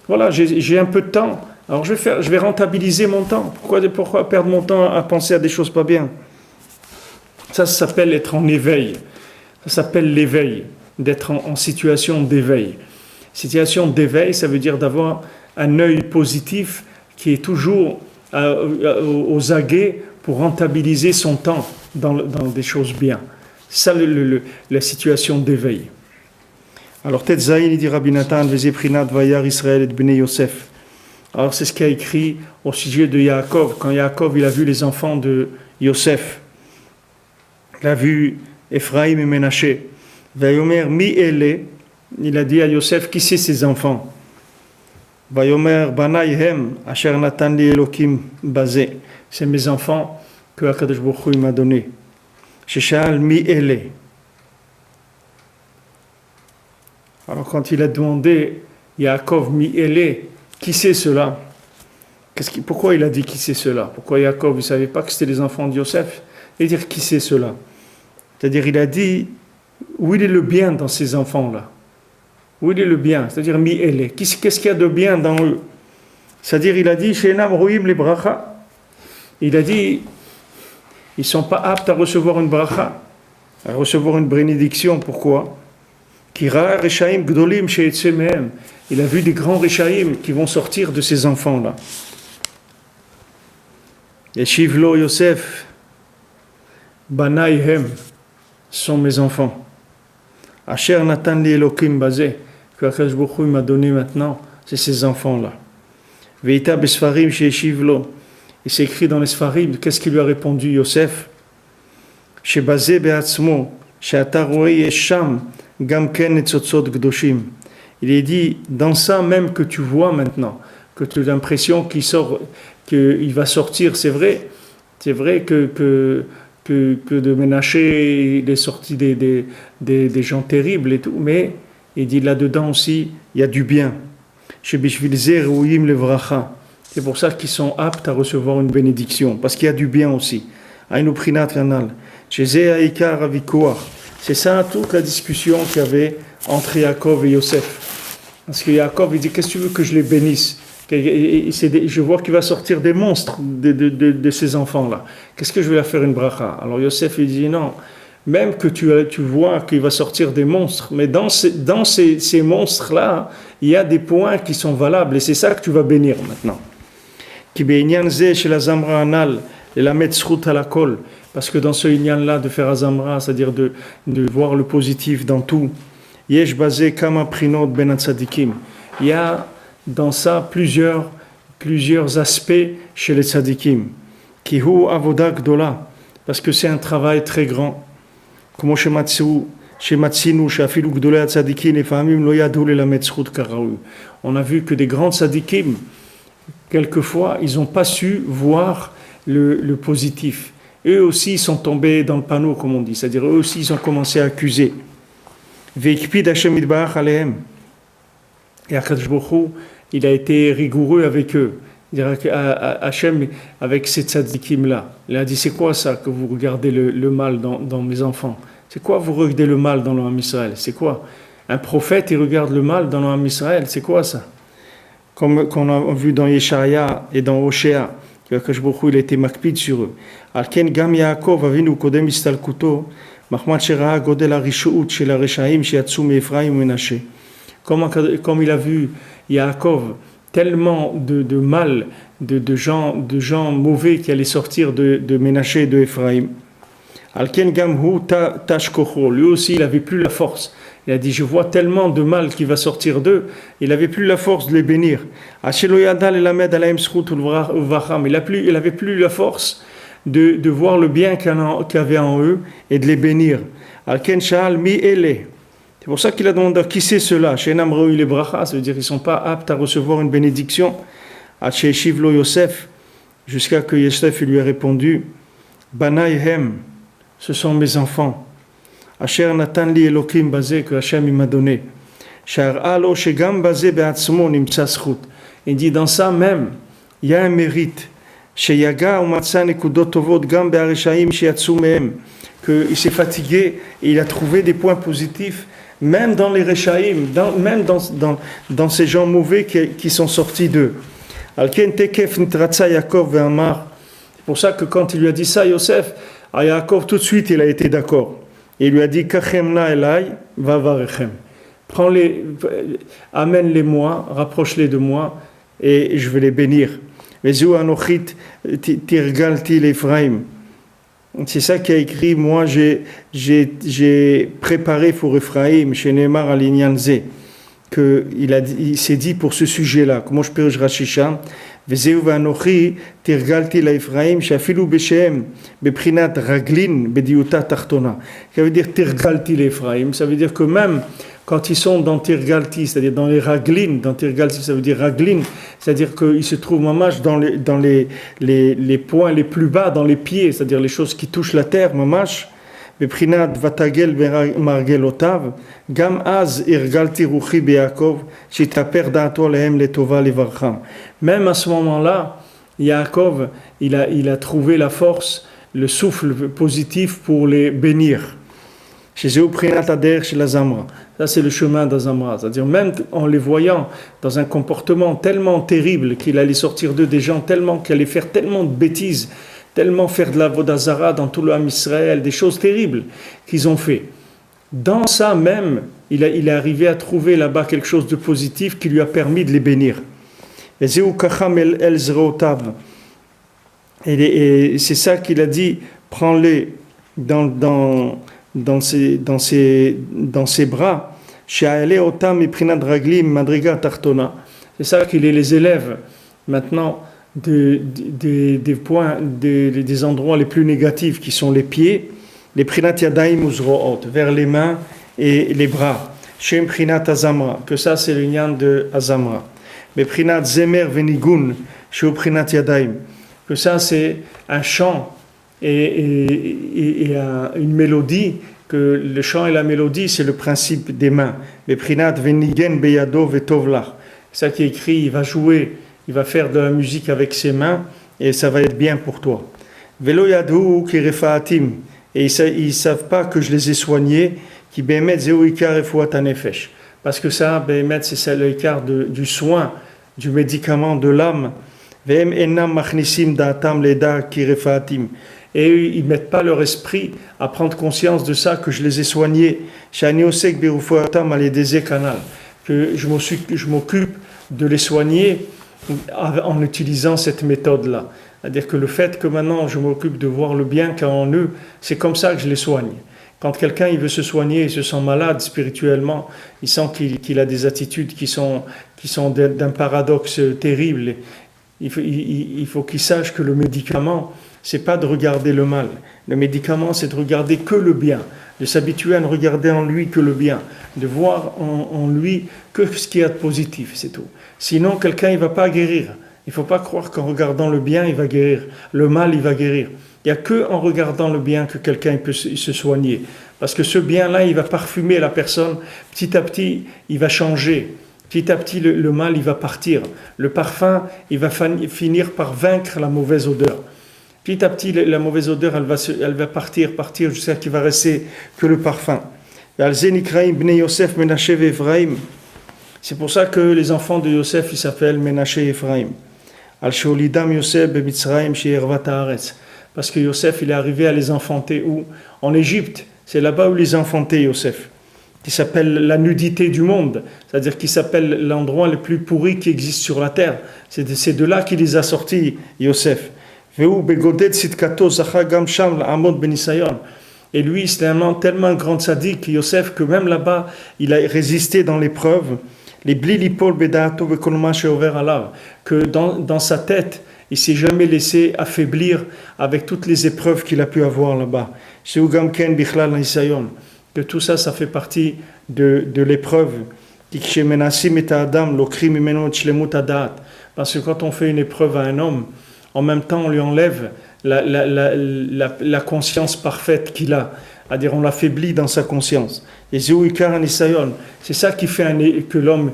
Voilà, j'ai un peu de temps. Alors je vais rentabiliser mon temps. Pourquoi perdre mon temps à penser à des choses pas bien? Ça s'appelle être en éveil. Ça s'appelle l'éveil, d'être en situation d'éveil. Situation d'éveil, ça veut dire d'avoir un œil positif qui est toujours aux aguets pour rentabiliser son temps dans des choses bien. C'est ça la situation d'éveil. Alors, Tetzaïn, il dit Rabbi Nathan, Vezeprinat Vayar Israël et Bnei Yosef. Alors, c'est ce qu'a écrit au sujet de Yaakov. Quand Yaakov, il a vu les enfants de Yosef, il a vu Ephraïm et Ménaché. Vayomer mi ele, il a dit à Yosef, qui c'est ces enfants? Vayomer banayhem, asher natan li Elokim bazé. C'est mes enfants que Akadosh Baruch Hu m'a donné. Sheshal mi ele. Alors quand il a demandé Yaakov mi-ele, qui c'est cela? Pourquoi il a dit qui c'est cela? Pourquoi Yaakov ne savait pas que c'était les enfants de Yosef? Et dire qui c'est cela? C'est-à-dire il a dit où il est le bien dans ces enfants-là? Où il est le bien? C'est-à-dire mi-ele. Qu'est-ce qu'il y a de bien dans eux? C'est-à-dire il a dit Shenam roim le bracha. Il a dit ils ne sont pas aptes à recevoir une bracha, à recevoir une bénédiction. Pourquoi? Il a vu des grands Réchaïm qui vont sortir de ces enfants-là. Yeshivlo Yosef, Banayhem, sont mes enfants. Asher Natan li Elokim Bazé, que Akadosh Baruch Hu m'a donné maintenant, c'est ces enfants-là. Veita Besfarim chez Yeshivlo. Il s'est écrit dans les Sfarim, qu'est-ce qu'il lui a répondu Yosef? Chez Bazé Beatzmo, chez Ataroé Yesham, Gamken et Tzotzot Gdoshim. Il est dit, dans ça même que tu vois maintenant, que tu as l'impression qu'il va sortir, c'est vrai que de Ménaché, il est sorti des gens terribles et tout, mais il dit là-dedans aussi, il y a du bien. C'est pour ça qu'ils sont aptes à recevoir une bénédiction, parce qu'il y a du bien aussi. C'est ça toute la discussion qu'il y avait entre Yaakov et Yosef. Parce que Yaakov, il dit, qu'est-ce que tu veux que je les bénisse? Je vois qu'il va sortir des monstres de ces enfants-là. Qu'est-ce que je vais leur faire une bracha? Alors Yosef, il dit, non, même que tu vois qu'il va sortir des monstres, mais dans ces monstres-là, il y a des points qui sont valables, et c'est ça que tu vas bénir maintenant. Parce que dans ce inyan-là, de faire azamra, c'est-à-dire de voir le positif dans tout, yesh basé kama prinot ben tzadikim. Il y a dans ça plusieurs aspects chez les tzadikim. Kihu avoda gdola, parce que c'est un travail très grand. Comme on a vu que des grands tzadikim, quelquefois, ils n'ont pas su voir le positif. Eux aussi, ils sont tombés dans le panneau, comme on dit. C'est-à-dire, eux aussi, ils ont commencé à accuser. Veikpid Hashem Yitbarach Alehem. Et Akadosh Baruch Hu, il a été rigoureux avec eux. Hashem, avec ces tzadikim-là. Il a dit, c'est quoi ça que vous regardez le mal dans mes enfants? C'est quoi vous regardez le mal dans le Ham Israël? C'est quoi? Un prophète, il regarde le mal dans le Ham Israël. C'est quoi ça? Comme qu'on a vu dans Yeshaya et dans Oshéa, qu'Akadosh Baruch Hu, il a été makpid sur eux. Alken gam Yaakov avinu kodem istalkuto, machmat shera'a godel harishuut shel hareshaim sheyatzu me'Ephraim u'Menashe. Comme il a vu Yaakov, tellement de mal, de gens mauvais qui allaient sortir de Ménaché et de Ephraim. Alken gam hu tashkocho. Lui aussi, il n'avait plus la force. Il a dit, je vois tellement de mal qui va sortir d'eux. Il n'avait plus la force de les bénir. Il n'avait plus la force de voir le bien qu'il y avait en eux et de les bénir. Alken sha'al mi ele. C'est pour ça qu'il a demandé qui c'est ceux-là. Shenam reu les brachas, ça veut dire qu'ils ne sont pas aptes à recevoir une bénédiction. Shivlo lo Yosef, jusqu'à que Yosef lui ait répondu, Banayhem, ce sont mes enfants. Asher natan li Elokim bazé, que Hachem m'a donné. Shar alo shegam bazé be'atzmo nimtsa zchut. Il dit dans ça même, il y a un mérite. Sheyaga umatsa nekudot tovot gam be'areshaim sheyatzu mehem. Qu'il s'est fatigué et il a trouvé des points positifs, même dans les Rechaïm, même dans ces gens mauvais qui sont sortis d'eux. C'est pour ça que quand il lui a dit ça, Yosef, à Yaakov, tout de suite, il a été d'accord. Et il lui a dit, Kachemna elai, va varechem. Prends-les, amène-les-moi, rapproche-les de moi, et je vais les bénir. Vezu anochit tirgalti l'Ephraim. C'est ça qui a écrit, moi j'ai préparé pour Ephraim, chez Neymar Alinyanze, qu'il s'est dit pour ce sujet-là, comment je peux Rachisha, Vezeu vanochi tirgalti la Ephraim, shafilu beshem, beprinat raglin, bediuta tartona. Ça veut dire tirgalti l'Ephraim, ça veut dire que même quand ils sont dans Tirgalti, c'est-à-dire dans les raglines, dans Tirgalti ça veut dire raglin, c'est-à-dire qu'ils se trouvent mamash dans les points les plus bas, dans les pieds, c'est-à-dire les choses qui touchent la terre, mamash, beprinat vatagel margelotav, gam az irgalti ruchi be'Yaakov, shitaper da'ato lehem letova levarcham. Même à ce moment-là, Yaakov, il a trouvé la force, le souffle positif pour les bénir. Chez eux, prinat ader chez la zamra. Ça, c'est le chemin d'Azamra. C'est-à-dire, même en les voyant dans un comportement tellement terrible qu'il allait sortir d'eux des gens qui allaient faire tellement de bêtises, tellement faire de la vodazara dans tout le Ham Israël, des choses terribles qu'ils ont fait. Dans ça même, il est arrivé à trouver là-bas quelque chose de positif qui lui a permis de les bénir. Et c'est ça qu'il a dit, prends-les dans ses bras, c'est ça qu'il les élève maintenant des points, des endroits les plus négatifs qui sont les pieds, les prinat yadaim uzroot, vers les mains et les bras. Shem prinat azamra, que ça c'est le nyan de azamra. Mais prinat zemer venigun, shem prinat yadaim, que ça c'est un chant et une mélodie, que le chant et la mélodie c'est le principe des mains. Mais prinat venigen beyado vetovlach, ça qui est écrit, il va jouer, il va faire de la musique avec ses mains et ça va être bien pour toi. Velo yadou ki refaatim, et ils savent pas que je les ai soignés, qui bemet zeu ikar refuat hanefesh, parce que ça bemet c'est l'écart du soin, du médicament de l'âme. Vehem enam machnisim da'atam leda ki refaatim, et eux, ils ne mettent pas leur esprit à prendre conscience de ça, que je les ai soignés. Que je m'occupe de les soigner en utilisant cette méthode-là. C'est-à-dire que le fait que maintenant je m'occupe de voir le bien qu'il y a en eux, c'est comme ça que je les soigne. Quand quelqu'un il veut se soigner, il se sent malade spirituellement, il sent qu'il a des attitudes qui sont d'un paradoxe terrible. Il faut qu'il sache que le médicament, c'est pas de regarder le mal. Le médicament, c'est de regarder que le bien, de s'habituer à ne regarder en lui que le bien, de voir en lui que ce qu'il y a de positif, c'est tout. Sinon, quelqu'un il va pas guérir. Il faut pas croire qu'en regardant le bien, il va guérir. Le mal, il va guérir. Il n'y a qu'en regardant le bien que quelqu'un peut se soigner. Parce que ce bien-là, il va parfumer la personne. Petit à petit, il va changer. Petit à petit, le mal, il va partir. Le parfum, il va finir par vaincre la mauvaise odeur. Petit à petit, la mauvaise odeur, elle va partir jusqu'à qu'il va rester que le parfum. C'est pour ça que les enfants de Yosef, ils s'appellent Menaché et Ephraim. Parce que Yosef, il est arrivé à les enfanter où? En Égypte. C'est là-bas où les enfantait Yosef. Qui s'appelle la nudité du monde. C'est-à-dire qui s'appelle l'endroit le plus pourri qui existe sur la terre. C'est de là qu'il les a sortis, Yosef. Et lui, c'était tellement grand sadique, Yosef, que même là-bas, il a résisté dans l'épreuve. Que dans sa tête, il ne s'est jamais laissé affaiblir avec toutes les épreuves qu'il a pu avoir là-bas. Que tout ça, ça fait partie de l'épreuve. Parce que quand on fait une épreuve à un homme, en même temps on lui enlève la conscience parfaite qu'il a. C'est-à-dire on l'affaiblit dans sa conscience. Et c'est ça qui fait que l'homme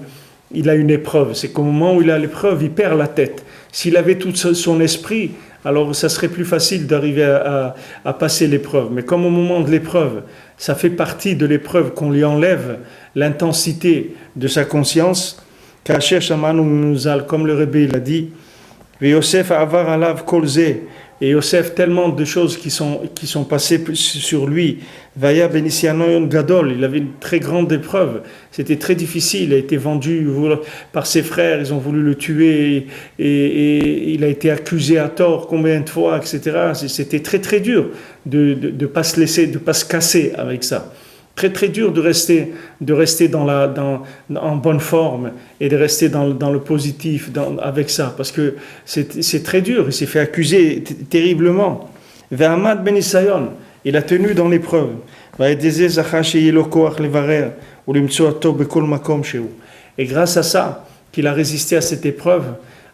il a une épreuve. C'est qu'au moment où il a l'épreuve, il perd la tête. S'il avait tout son esprit, alors ça serait plus facile d'arriver à passer l'épreuve. Mais comme au moment de l'épreuve, ça fait partie de l'épreuve qu'on lui enlève l'intensité de sa conscience, comme le Rebbe l'a dit, et Yosef, tellement de choses qui sont passées sur lui. Vaya Benisianoyon Gadol, il avait une très grande épreuve. C'était très difficile. Il a été vendu par ses frères. Ils ont voulu le tuer et il a été accusé à tort combien de fois, etc. C'était très très dur de pas se laisser, de pas se casser avec ça. Très très dur de rester en bonne forme et de rester dans le positif avec ça, parce que c'est très dur. Il s'est fait accuser terriblement. Ve'amad ben Isayon, il a tenu dans l'épreuve. Et grâce à ça, qu'il a résisté à cette épreuve,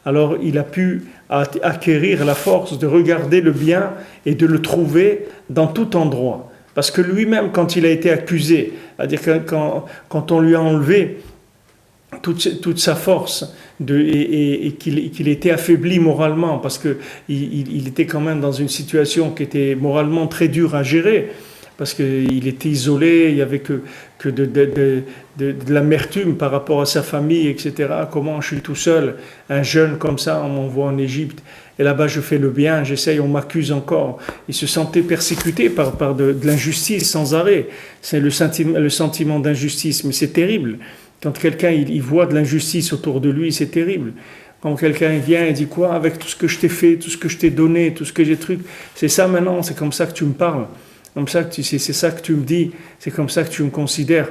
alors il a pu acquérir la force de regarder le bien et de le trouver dans tout endroit. Parce que lui-même, quand il a été accusé, c'est-à-dire quand on lui a enlevé toute sa force et qu'il était affaibli moralement, parce qu'il était quand même dans une situation qui était moralement très dure à gérer, parce qu'il était isolé, il n'y avait que de l'amertume par rapport à sa famille, etc. Comment je suis tout seul, un jeune comme ça, on m'envoie en Égypte, et là-bas je fais le bien, j'essaye, on m'accuse encore. Il se sentait persécuté par de l'injustice sans arrêt. C'est le sentiment d'injustice, mais c'est terrible. Quand quelqu'un il voit de l'injustice autour de lui, c'est terrible. Quand quelqu'un vient et dit quoi, avec tout ce que je t'ai fait, tout ce que je t'ai donné, tout ce que j'ai truc, c'est ça maintenant, c'est comme ça que tu me parles. Comme ça c'est ça que tu me dis, c'est comme ça que tu me considères.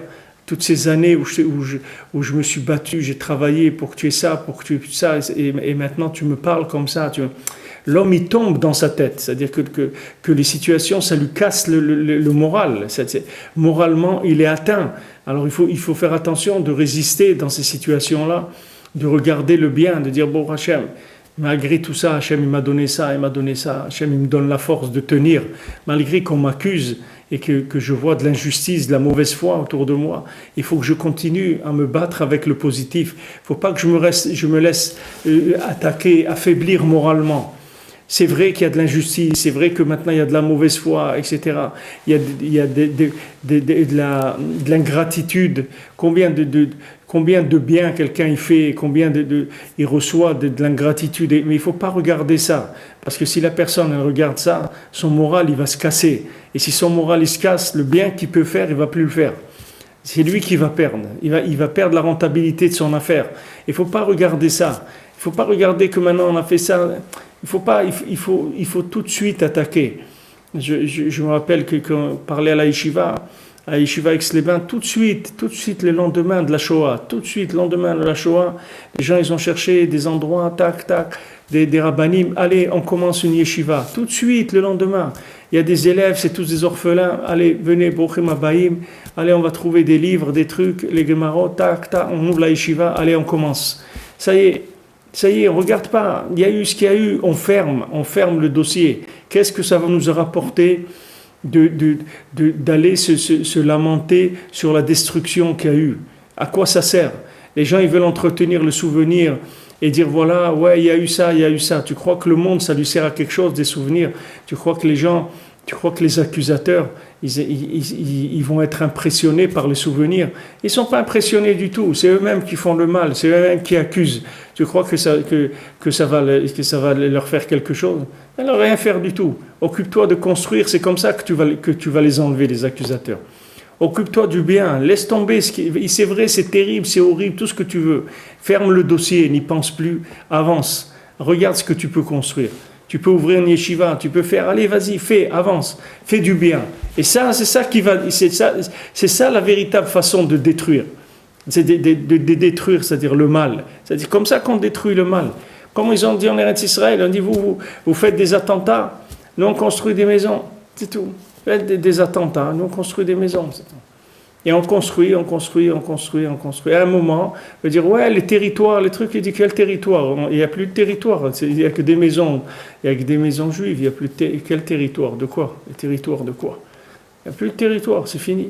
Toutes ces années où je me suis battu, j'ai travaillé pour que tu aies ça, pour que tu aies ça, et maintenant tu me parles comme ça. L'homme, il tombe dans sa tête, c'est-à-dire que les situations, ça lui casse le moral. Moralement, il est atteint. Alors il faut faire attention de résister dans ces situations-là, de regarder le bien, de dire, bon, Hachem, malgré tout ça, Hachem, il m'a donné ça, Hachem, il me donne la force de tenir, malgré qu'on m'accuse et que je vois de l'injustice, de la mauvaise foi autour de moi. Il faut que je continue à me battre avec le positif. Il ne faut pas que je me laisse attaquer, affaiblir moralement. C'est vrai qu'il y a de l'injustice, c'est vrai que maintenant il y a de la mauvaise foi, etc. Il y a de l'ingratitude. Combien de bien quelqu'un il fait, combien il reçoit de l'ingratitude. Mais il ne faut pas regarder ça. Parce que si la personne elle regarde ça, son moral il va se casser. Et si son moral il se casse, le bien qu'il peut faire, il ne va plus le faire. C'est lui qui va perdre. Il va perdre la rentabilité de son affaire. Il ne faut pas regarder ça. Il ne faut pas regarder que maintenant on a fait ça. Il faut tout de suite attaquer. Je me rappelle que quand on parlait à la yeshiva Aix-les-Bains, tout de suite, le lendemain de la Shoah, les gens, ils ont cherché des endroits, des rabbanim, allez, on commence une yeshiva, tout de suite, le lendemain. Il y a des élèves, c'est tous des orphelins, allez, venez, Bochim Abaïm, allez, on va trouver des livres, des trucs, les Gemarot, on ouvre la yeshiva, allez, on commence. Ça y est, on ne regarde pas, il y a eu ce qu'il y a eu, on ferme le dossier. Qu'est-ce que ça va nous rapporter d'aller se lamenter sur la destruction qu'il y a eu? À quoi ça sert? Les gens, ils veulent entretenir le souvenir et dire voilà, ouais, il y a eu ça. Tu crois que le monde, ça lui sert à quelque chose, des souvenirs? Tu crois que les accusateurs, ils vont être impressionnés par les souvenirs? Ils ne sont pas impressionnés du tout. C'est eux-mêmes qui font le mal, c'est eux-mêmes qui accusent. Tu crois que ça va leur faire quelque chose? Ça ne va rien faire du tout. Occupe-toi de construire, c'est comme ça que tu vas les enlever, les accusateurs. Occupe-toi du bien, laisse tomber. C'est vrai, c'est terrible, c'est horrible, tout ce que tu veux. Ferme le dossier, n'y pense plus, avance. Regarde ce que tu peux construire. Tu peux ouvrir une yeshiva, tu peux faire, allez, vas-y, fais, avance, fais du bien. Et ça, c'est ça la véritable façon de détruire. C'est de détruire, c'est-à-dire le mal. C'est-à-dire comme ça qu'on détruit le mal. Comme ils ont dit en Eretz Israël, on dit vous faites des attentats, nous on construit des maisons, c'est tout. Faites des attentats, nous on construit des maisons, c'est tout. Et on construit. À un moment, on va dire, ouais, les territoires, les trucs, il dit quel territoire? Il n'y a plus de territoire, il n'y a que des maisons, juives, il n'y a plus de quel territoire? De quoi? Les territoires de quoi? Il n'y a plus de territoire, c'est fini.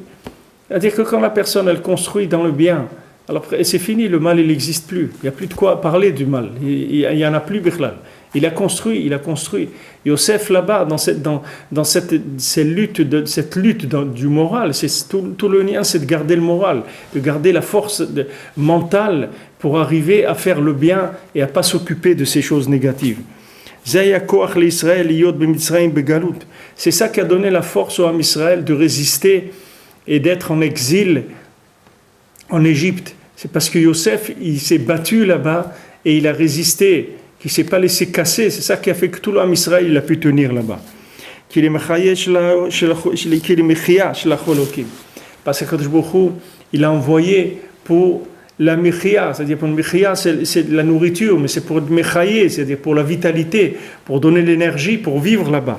C'est-à-dire que quand la personne, elle construit dans le bien, alors c'est fini, le mal, il n'existe plus. Il n'y a plus de quoi parler du mal. Il n'y en a plus, Bichlal. Il a construit. Yosef, là-bas, dans cette lutte du moral, tout le lien, c'est de garder le moral, de garder la force mentale pour arriver à faire le bien et à ne pas s'occuper de ces choses négatives. C'est ça qui a donné la force au Ham Israël de résister et d'être en exil en Égypte. C'est parce que Yosef, il s'est battu là-bas et il a résisté, qu'il ne s'est pas laissé casser. C'est ça qui a fait que tout l'homme Israël il a pu tenir là-bas. Parce que il a envoyé pour la Mechia, c'est-à-dire pour le Mechia, c'est la nourriture, mais c'est pour le Mechaye, c'est-à-dire pour la vitalité, pour donner l'énergie, pour vivre là-bas.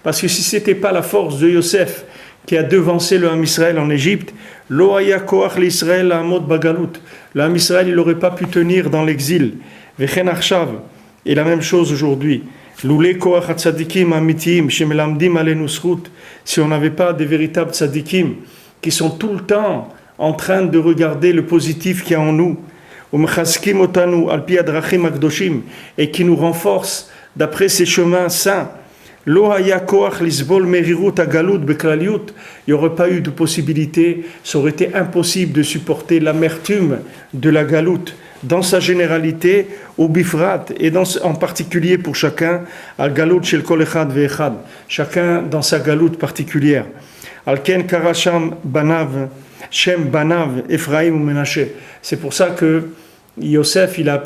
Parce que si ce n'était pas la force de Yosef qui a devancé le Ham Israël en Égypte, lo haya koach l'Israël amod bagalut. Le Ham Israël, il n'aurait pas pu tenir dans l'exil. Vechen achshav. Et la même chose aujourd'hui. Loulé koach hatzadikim amitiim shemelamdim alenu zchut. Si on n'avait pas des véritables tzadikim qui sont tout le temps en train de regarder le positif qu'il y a en nous, umchaskim otanu al pi adrachim akdoshim, et qui nous renforcent d'après ces chemins saints. Il n'y aurait pas eu de possibilité, ça aurait été impossible de supporter l'amertume de la galoute dans sa généralité, au bifrat, et en particulier pour chacun, al galout shel kol echad ve'echad, chacun dans sa galoute particulière. Al ken karasham banav, shem banav, Ephraim ou Menaché. C'est pour ça que Yosef, il a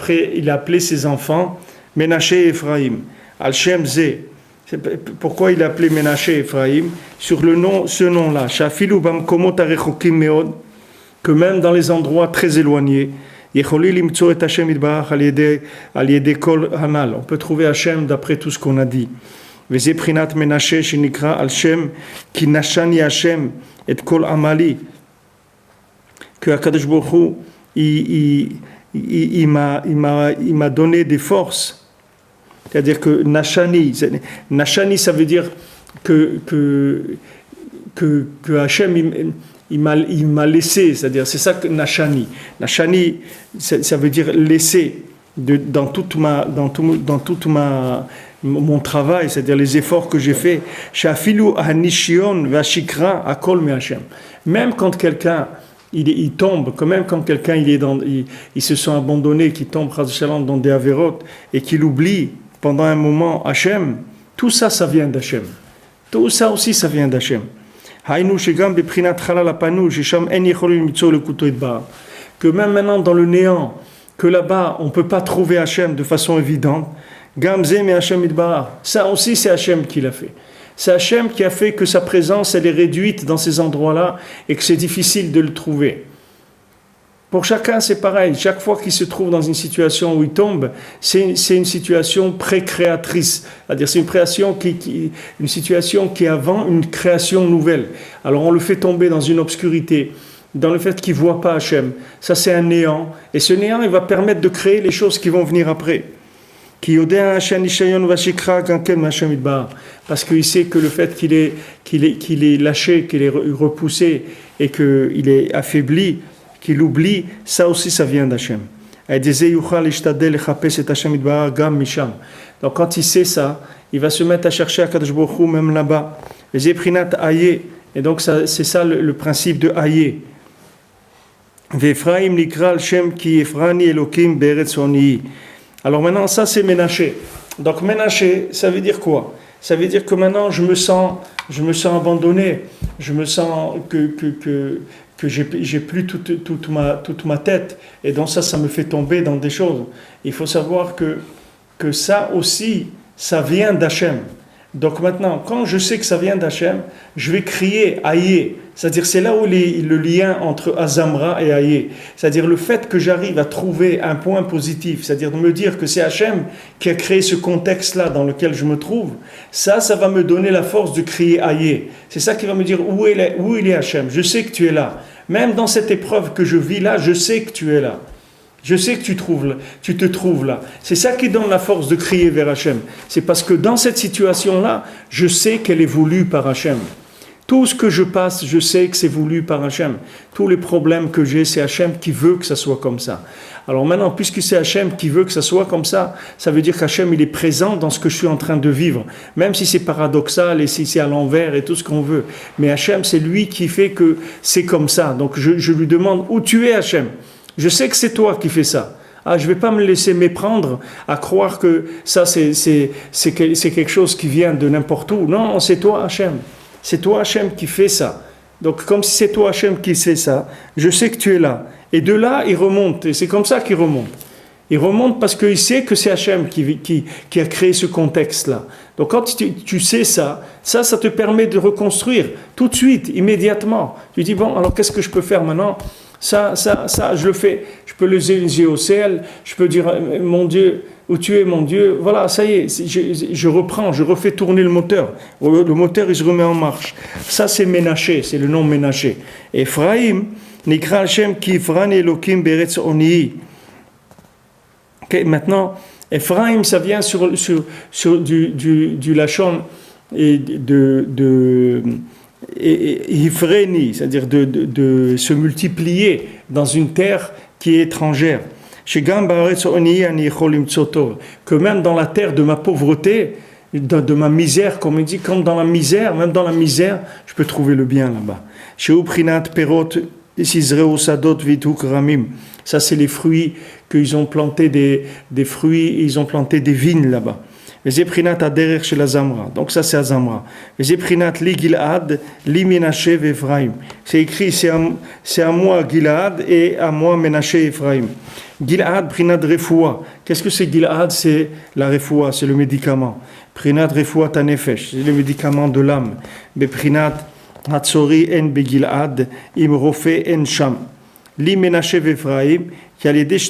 appelé ses enfants Menaché et Ephraim. Al shem ze. Pourquoi il a appelé Menaché Ephraim? Sur ce nom-là, que même dans les endroits très éloignés, on peut trouver Hachem d'après tout ce qu'on a dit. Que Akadosh Baruch Hu, il m'a donné des forces. C'est-à-dire que Nashani, ça veut dire que Hachem, il m'a laissé, c'est-à-dire, c'est ça que Nashani. Nashani, ça veut dire laisser dans tout mon travail, c'est-à-dire les efforts que j'ai faits. Shafilu hanishion vashikra akol me Hachem. Même quand quelqu'un il tombe, quand même quand quelqu'un il se sent abandonné, qu'il tombe dans des avérotes et qu'il oublie pendant un moment Hachem, tout ça, ça vient d'Hachem. Tout ça aussi, ça vient d'Hachem. Que même maintenant dans le néant, que là-bas, on ne peut pas trouver Hachem de façon évidente. Gamze mais Hachem Idbarach. Ça aussi, c'est Hachem qui l'a fait. C'est Hachem qui a fait que sa présence, elle est réduite dans ces endroits-là et que c'est difficile de le trouver. Pour chacun, c'est pareil. Chaque fois qu'il se trouve dans une situation où il tombe, c'est une situation pré-créatrice. C'est-à-dire, c'est une situation qui est avant une création nouvelle. Alors, on le fait tomber dans une obscurité, dans le fait qu'il ne voit pas Hachem. Ça, c'est un néant. Et ce néant, il va permettre de créer les choses qui vont venir après. Parce qu'il sait que le fait qu'il est lâché, qu'il est repoussé et qu'il est affaibli, qu'il oublie, ça aussi ça vient d'Hachem. Donc quand il sait ça, il va se mettre à chercher Akadosh Baruch Hu même là-bas. Et donc c'est ça le principe de Aye. Alors maintenant, ça c'est Ménaché. Donc Ménaché, ça veut dire quoi? Ça veut dire que maintenant je me sens abandonné, je me sens que j'ai plus toute ma tête, et donc ça me fait tomber dans des choses. Il faut savoir que ça aussi, ça vient d'Hachem. Donc maintenant, quand je sais que ça vient d'Hachem, je vais crier Aïe. C'est-à-dire, c'est là où le lien entre Azamra et Aïe. C'est-à-dire le fait que j'arrive à trouver un point positif, c'est-à-dire de me dire que c'est Hachem qui a créé ce contexte-là dans lequel je me trouve, ça va me donner la force de crier Aïe. C'est ça qui va me dire où il est Hachem. Je sais que tu es là. Même dans cette épreuve que je vis là, je sais que tu es là. Je sais que tu te trouves là. C'est ça qui donne la force de crier vers Hachem. C'est parce que dans cette situation-là, je sais qu'elle est voulue par Hachem. Tout ce que je passe, je sais que c'est voulu par Hachem. Tous les problèmes que j'ai, c'est Hachem qui veut que ça soit comme ça. Alors maintenant, puisque c'est Hachem qui veut que ça soit comme ça, ça veut dire qu'Hachem, il est présent dans ce que je suis en train de vivre. Même si c'est paradoxal et si c'est à l'envers et tout ce qu'on veut. Mais Hachem, c'est lui qui fait que c'est comme ça. Donc je lui demande où tu es, Hachem. Je sais que c'est toi qui fais ça. Je ne vais pas me laisser méprendre à croire que ça c'est quelque chose qui vient de n'importe où. Non, c'est toi Hachem. C'est toi Hachem qui fait ça. Donc comme si c'est toi Hachem qui fait ça, je sais que tu es là. Et de là, il remonte. Et c'est comme ça qu'il remonte. Il remonte parce qu'il sait que c'est Hachem qui a créé ce contexte-là. Donc quand tu sais ça te permet de reconstruire tout de suite, immédiatement. Tu dis, bon, alors qu'est-ce que je peux faire maintenant ? Ça, je le fais. Je peux lever les yeux au ciel. Je peux dire, mon Dieu, où tu es, mon Dieu. Voilà, ça y est, je reprends, je refais tourner le moteur. Le moteur, il se remet en marche. Ça, c'est Ménaché, c'est le nom Ménaché. Ephraim, Nikra Hashem ki Ifran Elokim Beretz Oni. Maintenant, Ephraim, ça vient sur du Lachon et et Ifreni, c'est-à-dire de se multiplier dans une terre qui est étrangère. Que même dans la terre de ma pauvreté, de ma misère, comme il dit, comme dans la misère, même dans la misère, je peux trouver le bien là-bas. Ça, c'est les fruits qu'ils ont planté, des fruits, ils ont planté des vignes là-bas. Donc ça c'est Azamra. C'est écrit, c'est à moi Gilad et à moi Menaché Ephraim. Gilad, Prinat Refoua. Qu'est-ce que c'est Gilad? C'est la Refoua, c'est le médicament. Prinat Refoua Tanefesh, c'est le médicament de l'âme. Beprinat Hatzori en Begilad, im Rofe en Sham. Li Menaché Ephraim. Parce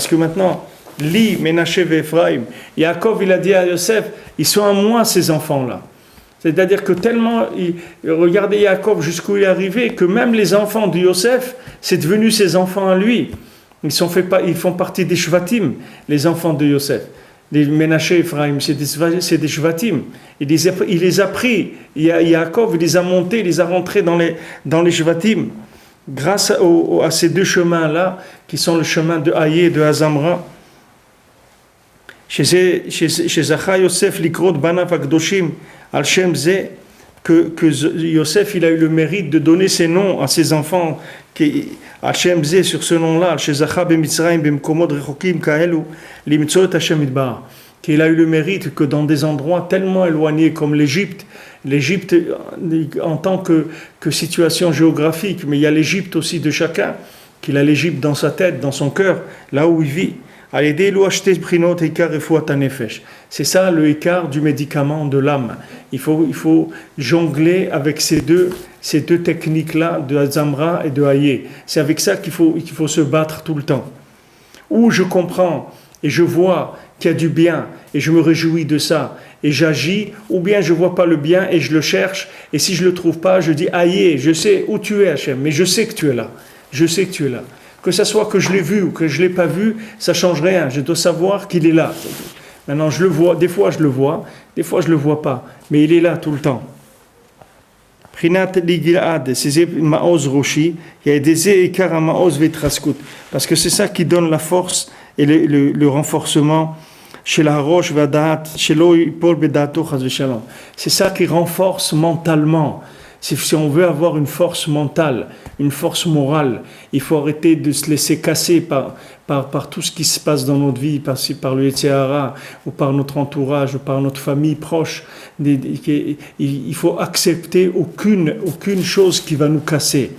que maintenant, Li, Menaché et Ephraim, Yaakov, il a dit à Yosef, ils sont à moi ces enfants-là. C'est-à-dire que tellement, regardez Yaakov jusqu'où il est arrivé, que même les enfants de Yosef, c'est devenu ses enfants à lui. Ils font partie des Shvatim, les enfants de Yosef. Les Menaché et Ephraim, c'est des Shvatim. Il les a pris, Yaakov, il les a montés, il les a rentrés dans les Shvatim. Grâce à ces deux chemins-là, qui sont le chemin de Aïe et de Azamra, chez Zacha Yosef Likrot Banav Akdoshim Al Shem Ze, que Yosef il a eu le mérite de donner ses noms à ses enfants, Al Shem Ze, sur ce nom-là, chez Zacha Bemitzrayim Bemkomod Rechokim Kaelu Limtzot Hashem Idbar. qu'il a eu le mérite que dans des endroits tellement éloignés comme l'Égypte en tant que situation géographique, mais il y a l'Égypte aussi de chacun, qu'il a l'Égypte dans sa tête, dans son cœur, là où il vit. C'est ça le écart du médicament de l'âme. Il faut jongler avec ces deux techniques-là de Zamra et de Hayé. C'est avec ça qu'il faut se battre tout le temps. Ou je comprends et je vois qu'il y a du bien et je me réjouis de ça et j'agis, ou bien je ne vois pas le bien et je le cherche, et si je ne le trouve pas, je dis Hayé, je sais où tu es Hachem, mais je sais que tu es là. Je sais que tu es là. Que ce soit que je l'ai vu ou que je ne l'ai pas vu, ça ne change rien. Je dois savoir qu'il est là. Maintenant, je le vois. Des fois, je le vois. Des fois, je ne le vois pas. Mais il est là tout le temps. Parce que c'est ça qui donne la force et le renforcement chez la roche. C'est ça qui renforce mentalement. Si on veut avoir une force mentale, une force morale, il faut arrêter de se laisser casser par tout ce qui se passe dans notre vie, par le Yetzer Hara, ou par notre entourage, ou par notre famille proche. Il faut accepter aucune chose qui va nous casser.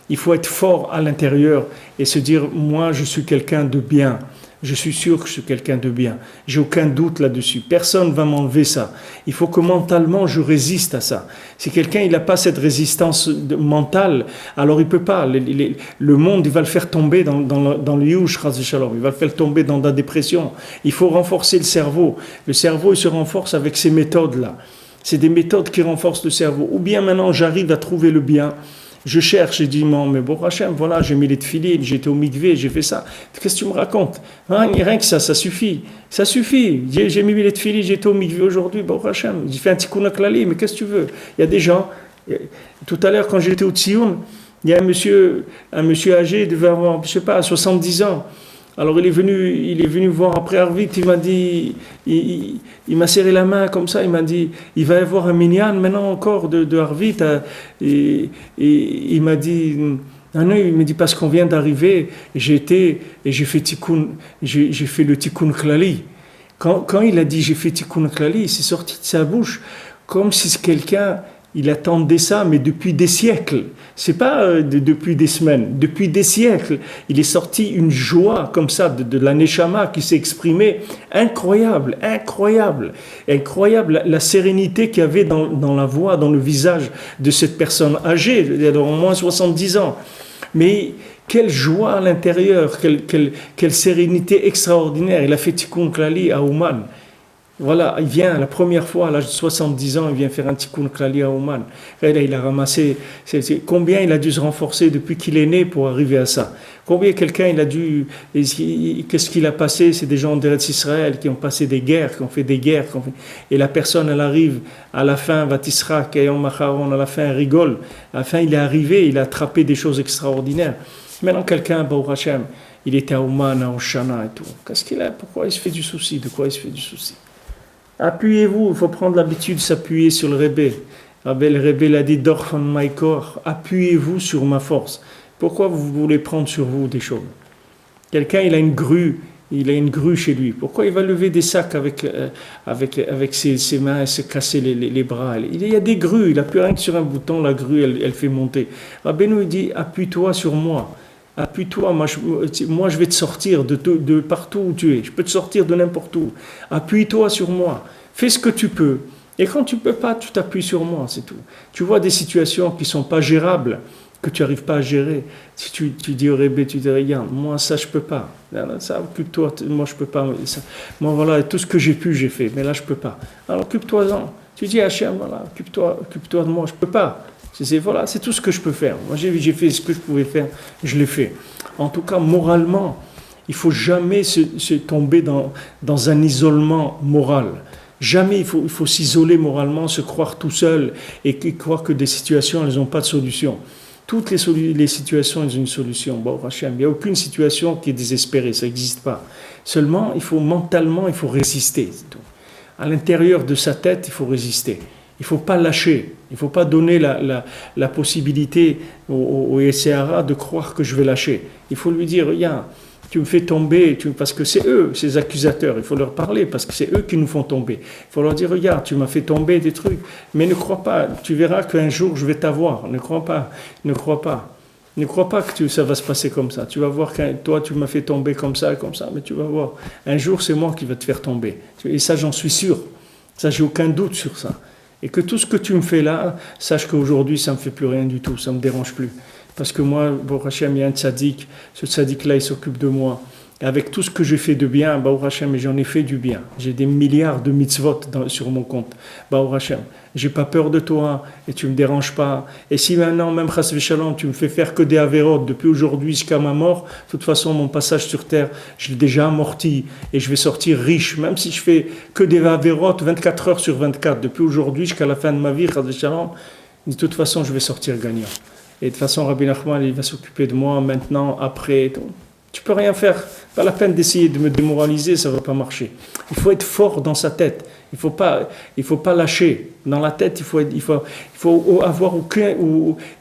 Il faut être fort à l'intérieur et se dire, moi je suis quelqu'un de bien. Je suis sûr que je suis quelqu'un de bien. J'ai aucun doute là-dessus. Personne ne va m'enlever ça. Il faut que mentalement, je résiste à ça. Si quelqu'un il n'a pas cette résistance mentale, alors il ne peut pas. Le monde, il va le faire tomber dans le yush, il va le faire tomber dans la dépression. Il faut renforcer le cerveau. Le cerveau, il se renforce avec ces méthodes-là. C'est des méthodes qui renforcent le cerveau. Ou bien maintenant, j'arrive à trouver le bien. Je cherche et dis, mais bon Hachem, voilà, j'ai mis les tefilines, j'étais au mikvé, j'ai fait ça. Qu'est-ce que tu me racontes? Rien que ça suffit. Ça suffit. J'ai mis les tefilines, j'étais au mikvé aujourd'hui, bon Hachem, j'ai fait un tikkun klali, mais qu'est-ce que tu veux? Il y a des gens, tout à l'heure quand j'étais au Tsioun, il y a un monsieur âgé, il devait avoir, je sais pas, 70 ans. Alors il est venu voir après Arvit, il m'a dit, il m'a serré la main comme ça, il m'a dit, il va y avoir un minyan maintenant encore de Arvit, et il m'a dit, non, il me dit parce qu'on vient d'arriver, j'ai fait le tikkun klali. Quand il a dit j'ai fait tikkun klali, c'est sorti de sa bouche comme si quelqu'un il attendait ça, mais depuis des siècles. C'est pas depuis des semaines, depuis des siècles. Il est sorti une joie comme ça de la neshama qui s'est exprimée, incroyable la sérénité qu'il y avait dans la voix, dans le visage de cette personne âgée, au moins 70 ans. Mais quelle joie à l'intérieur, quelle sérénité extraordinaire. Il a fait tikkun klali à Ouman. Voilà, il vient la première fois à l'âge de 70 ans, il vient faire un tikkun klali à Ouman. Il a ramassé, combien il a dû se renforcer depuis qu'il est né pour arriver à ça. Combien quelqu'un il a dû, qu'est-ce qu'il a passé, c'est des gens d'Eretz Israël qui ont passé des guerres, qui ont fait des guerres, et la personne elle arrive, à la fin, Vatisra, Kayom Macharon, à la fin elle rigole, à la fin il est arrivé, il a attrapé des choses extraordinaires. Maintenant quelqu'un, Baruch Hashem, il était à Ouman, à Oshana et tout. Qu'est-ce qu'il a, pourquoi il se fait du souci, de quoi il se fait du souci? Appuyez-vous, il faut prendre l'habitude de s'appuyer sur le Rebbe. Le Rebbe l'a dit, Dorfan Maikor, appuyez-vous sur ma force. Pourquoi vous voulez prendre sur vous des choses? Quelqu'un, il a une grue chez lui. Pourquoi il va lever des sacs avec ses mains et se casser les bras? Il y a des grues, il n'a plus rien que sur un bouton, la grue, elle fait monter. Rabbeinu, il dit, appuie-toi sur moi. Appuie-toi, moi je vais te sortir de partout où tu es. Je peux te sortir de n'importe où. Appuie-toi sur moi. Fais ce que tu peux. Et quand tu ne peux pas, tu t'appuies sur moi, c'est tout. Tu vois des situations qui ne sont pas gérables, que tu n'arrives pas à gérer. Si tu dis au Rebbe, tu dis, regarde, moi ça je ne peux pas. Ça, occupe-toi, moi je ne peux pas. Moi voilà, tout ce que j'ai pu, j'ai fait. Mais là je ne peux pas. Alors occupe-toi-en. Tu dis à Hachem, voilà, occupe-toi de moi, je ne peux pas. C'est tout ce que je peux faire. Moi, j'ai fait ce que je pouvais faire, je l'ai fait. En tout cas, moralement, il ne faut jamais se tomber dans un isolement moral. Jamais il faut s'isoler moralement, se croire tout seul et croire que des situations, elles n'ont pas de solution. Toutes les situations, elles ont une solution. Bon, Hachem, il n'y a aucune situation qui est désespérée, ça n'existe pas. Seulement, mentalement, il faut résister. C'est tout. À l'intérieur de sa tête, il faut résister. Il ne faut pas lâcher, il ne faut pas donner la possibilité au Yetzer Hara de croire que je vais lâcher. Il faut lui dire, regarde, tu me fais tomber, parce que c'est eux, ces accusateurs, il faut leur parler, parce que c'est eux qui nous font tomber. Il faut leur dire, regarde, tu m'as fait tomber des trucs, mais ne crois pas, tu verras qu'un jour je vais t'avoir, ne crois pas, ne crois pas. Ne crois pas que ça va se passer comme ça. Tu vas voir que toi, tu m'as fait tomber comme ça, mais tu vas voir. Un jour, c'est moi qui vais te faire tomber. Et ça, j'en suis sûr. Ça, j'ai aucun doute sur ça. Et que tout ce que tu me fais là, sache qu'aujourd'hui, ça ne me fait plus rien du tout, ça ne me dérange plus. Parce que moi, Baruch Hashem, il y a un tzaddik, ce tzaddik-là, il s'occupe de moi. Et avec tout ce que j'ai fait de bien, Baruch Hashem, j'en ai fait du bien. J'ai des milliards de mitzvot sur mon compte. Baruch Hashem, j'ai pas peur de toi et tu me déranges pas. Et si maintenant, même Chas v'Shalom, tu me fais faire que des avérotes depuis aujourd'hui jusqu'à ma mort, de toute façon, mon passage sur terre, je l'ai déjà amorti et je vais sortir riche. Même si je fais que des avérotes 24 heures sur 24, depuis aujourd'hui jusqu'à la fin de ma vie, Chas v'Shalom, de toute façon, je vais sortir gagnant. Et de toute façon, Rabbi Nachman, il va s'occuper de moi maintenant, après. Tu peux rien faire. Pas la peine d'essayer de me démoraliser, ça ne va pas marcher. Il faut être fort dans sa tête. Il faut pas lâcher. Dans la tête, il faut avoir aucun,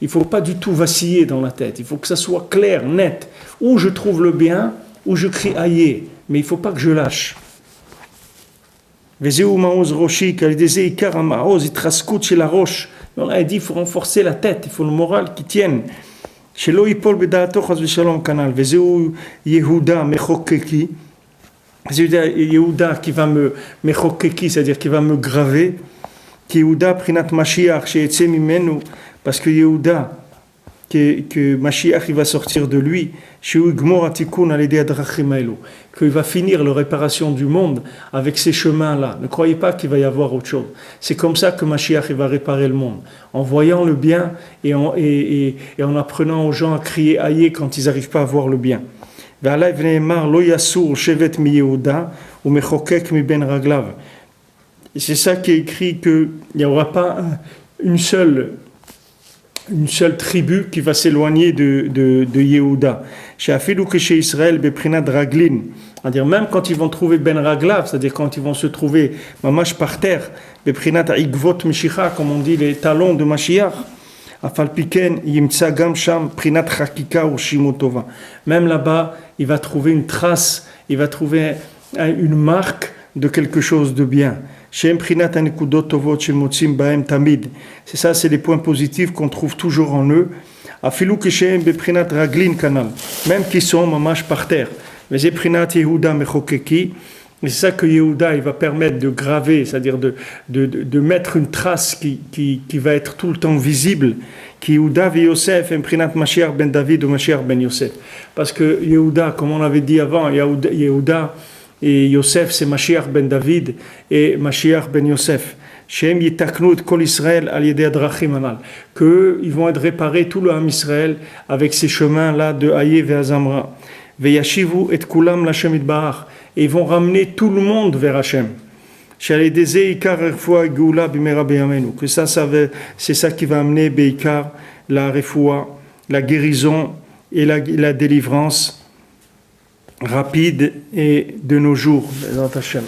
il faut pas du tout vaciller dans la tête. Il faut que ça soit clair, net. Où je trouve le bien, où je crie aïe. Mais il faut pas que je lâche. Vezeu maoz roshi, kalideze ikar maoz itraskut chez la roche. On a dit, il faut renforcer la tête, il faut le moral qui tienne. Shelo yipol bedaato chas v'shalom kanal. Vezeu Yehuda mechokeki. C'est Yehuda qui va me mechokeki, c'est-à-dire qui va me graver. Qui Yehuda prinat Mashiach she'etze mimenu, parce que Yehuda, que Mashiach il va sortir de lui. Sheu gmor atikun alidei adrachim haelu, qu'il va finir la réparation du monde avec ces chemins-là. Ne croyez pas qu'il va y avoir autre chose. C'est comme ça que Mashiach il va réparer le monde, en voyant le bien et en apprenant aux gens à crier aïe quand ils n'arrivent pas à voir le bien. Ve'alai v'ne'emar lo yasur shevet mi Yehuda ou mechokek mi ben raglav. Et c'est ça qui est écrit qu'il n'y aura pas une seule tribu qui va s'éloigner de Yehuda. Chez Afilou que chez Israël, Beprinat Raglin, c'est-à-dire même quand ils vont trouver Ben Raglav, c'est-à-dire quand ils vont se trouver mamash par terre, Beprinat Igvot Meshicha, comme on dit, les talons de Mashiach, Afalpiken, Yimtsa Gam Sham, Prinat Chakika ou Shimotova. Même là-bas, il va trouver une trace, il va trouver une marque de quelque chose de bien. C'est ça, c'est les points positifs qu'on trouve toujours en eux. Même qu'ils sont mamash par terre. Mais c'est ça que Yehuda il va permettre de graver, c'est-à-dire de mettre une trace qui va être tout le temps visible. Yehuda et Yosef, Mashiach ben David ou Mashiach ben Yosef. Parce que Yehuda, comme on avait dit avant, Yehuda et Yosef, c'est Mashiach ben David et Mashiach ben Yosef. Shem yitaknu et kol Israël al yedei adrachim anal. Que ils vont être réparés tout le Ham Israël avec ces chemins-là de Haye et Azamra. Veyashivu et kulam l'Hashem itbarach. Et ils vont ramener tout le monde vers Hachem. Shaledeze ikar refoua geula bimera beyamenu. Que ça c'est ça qui va amener beikar la refoua, la guérison et la délivrance rapide et de nos jours, dans Hachem.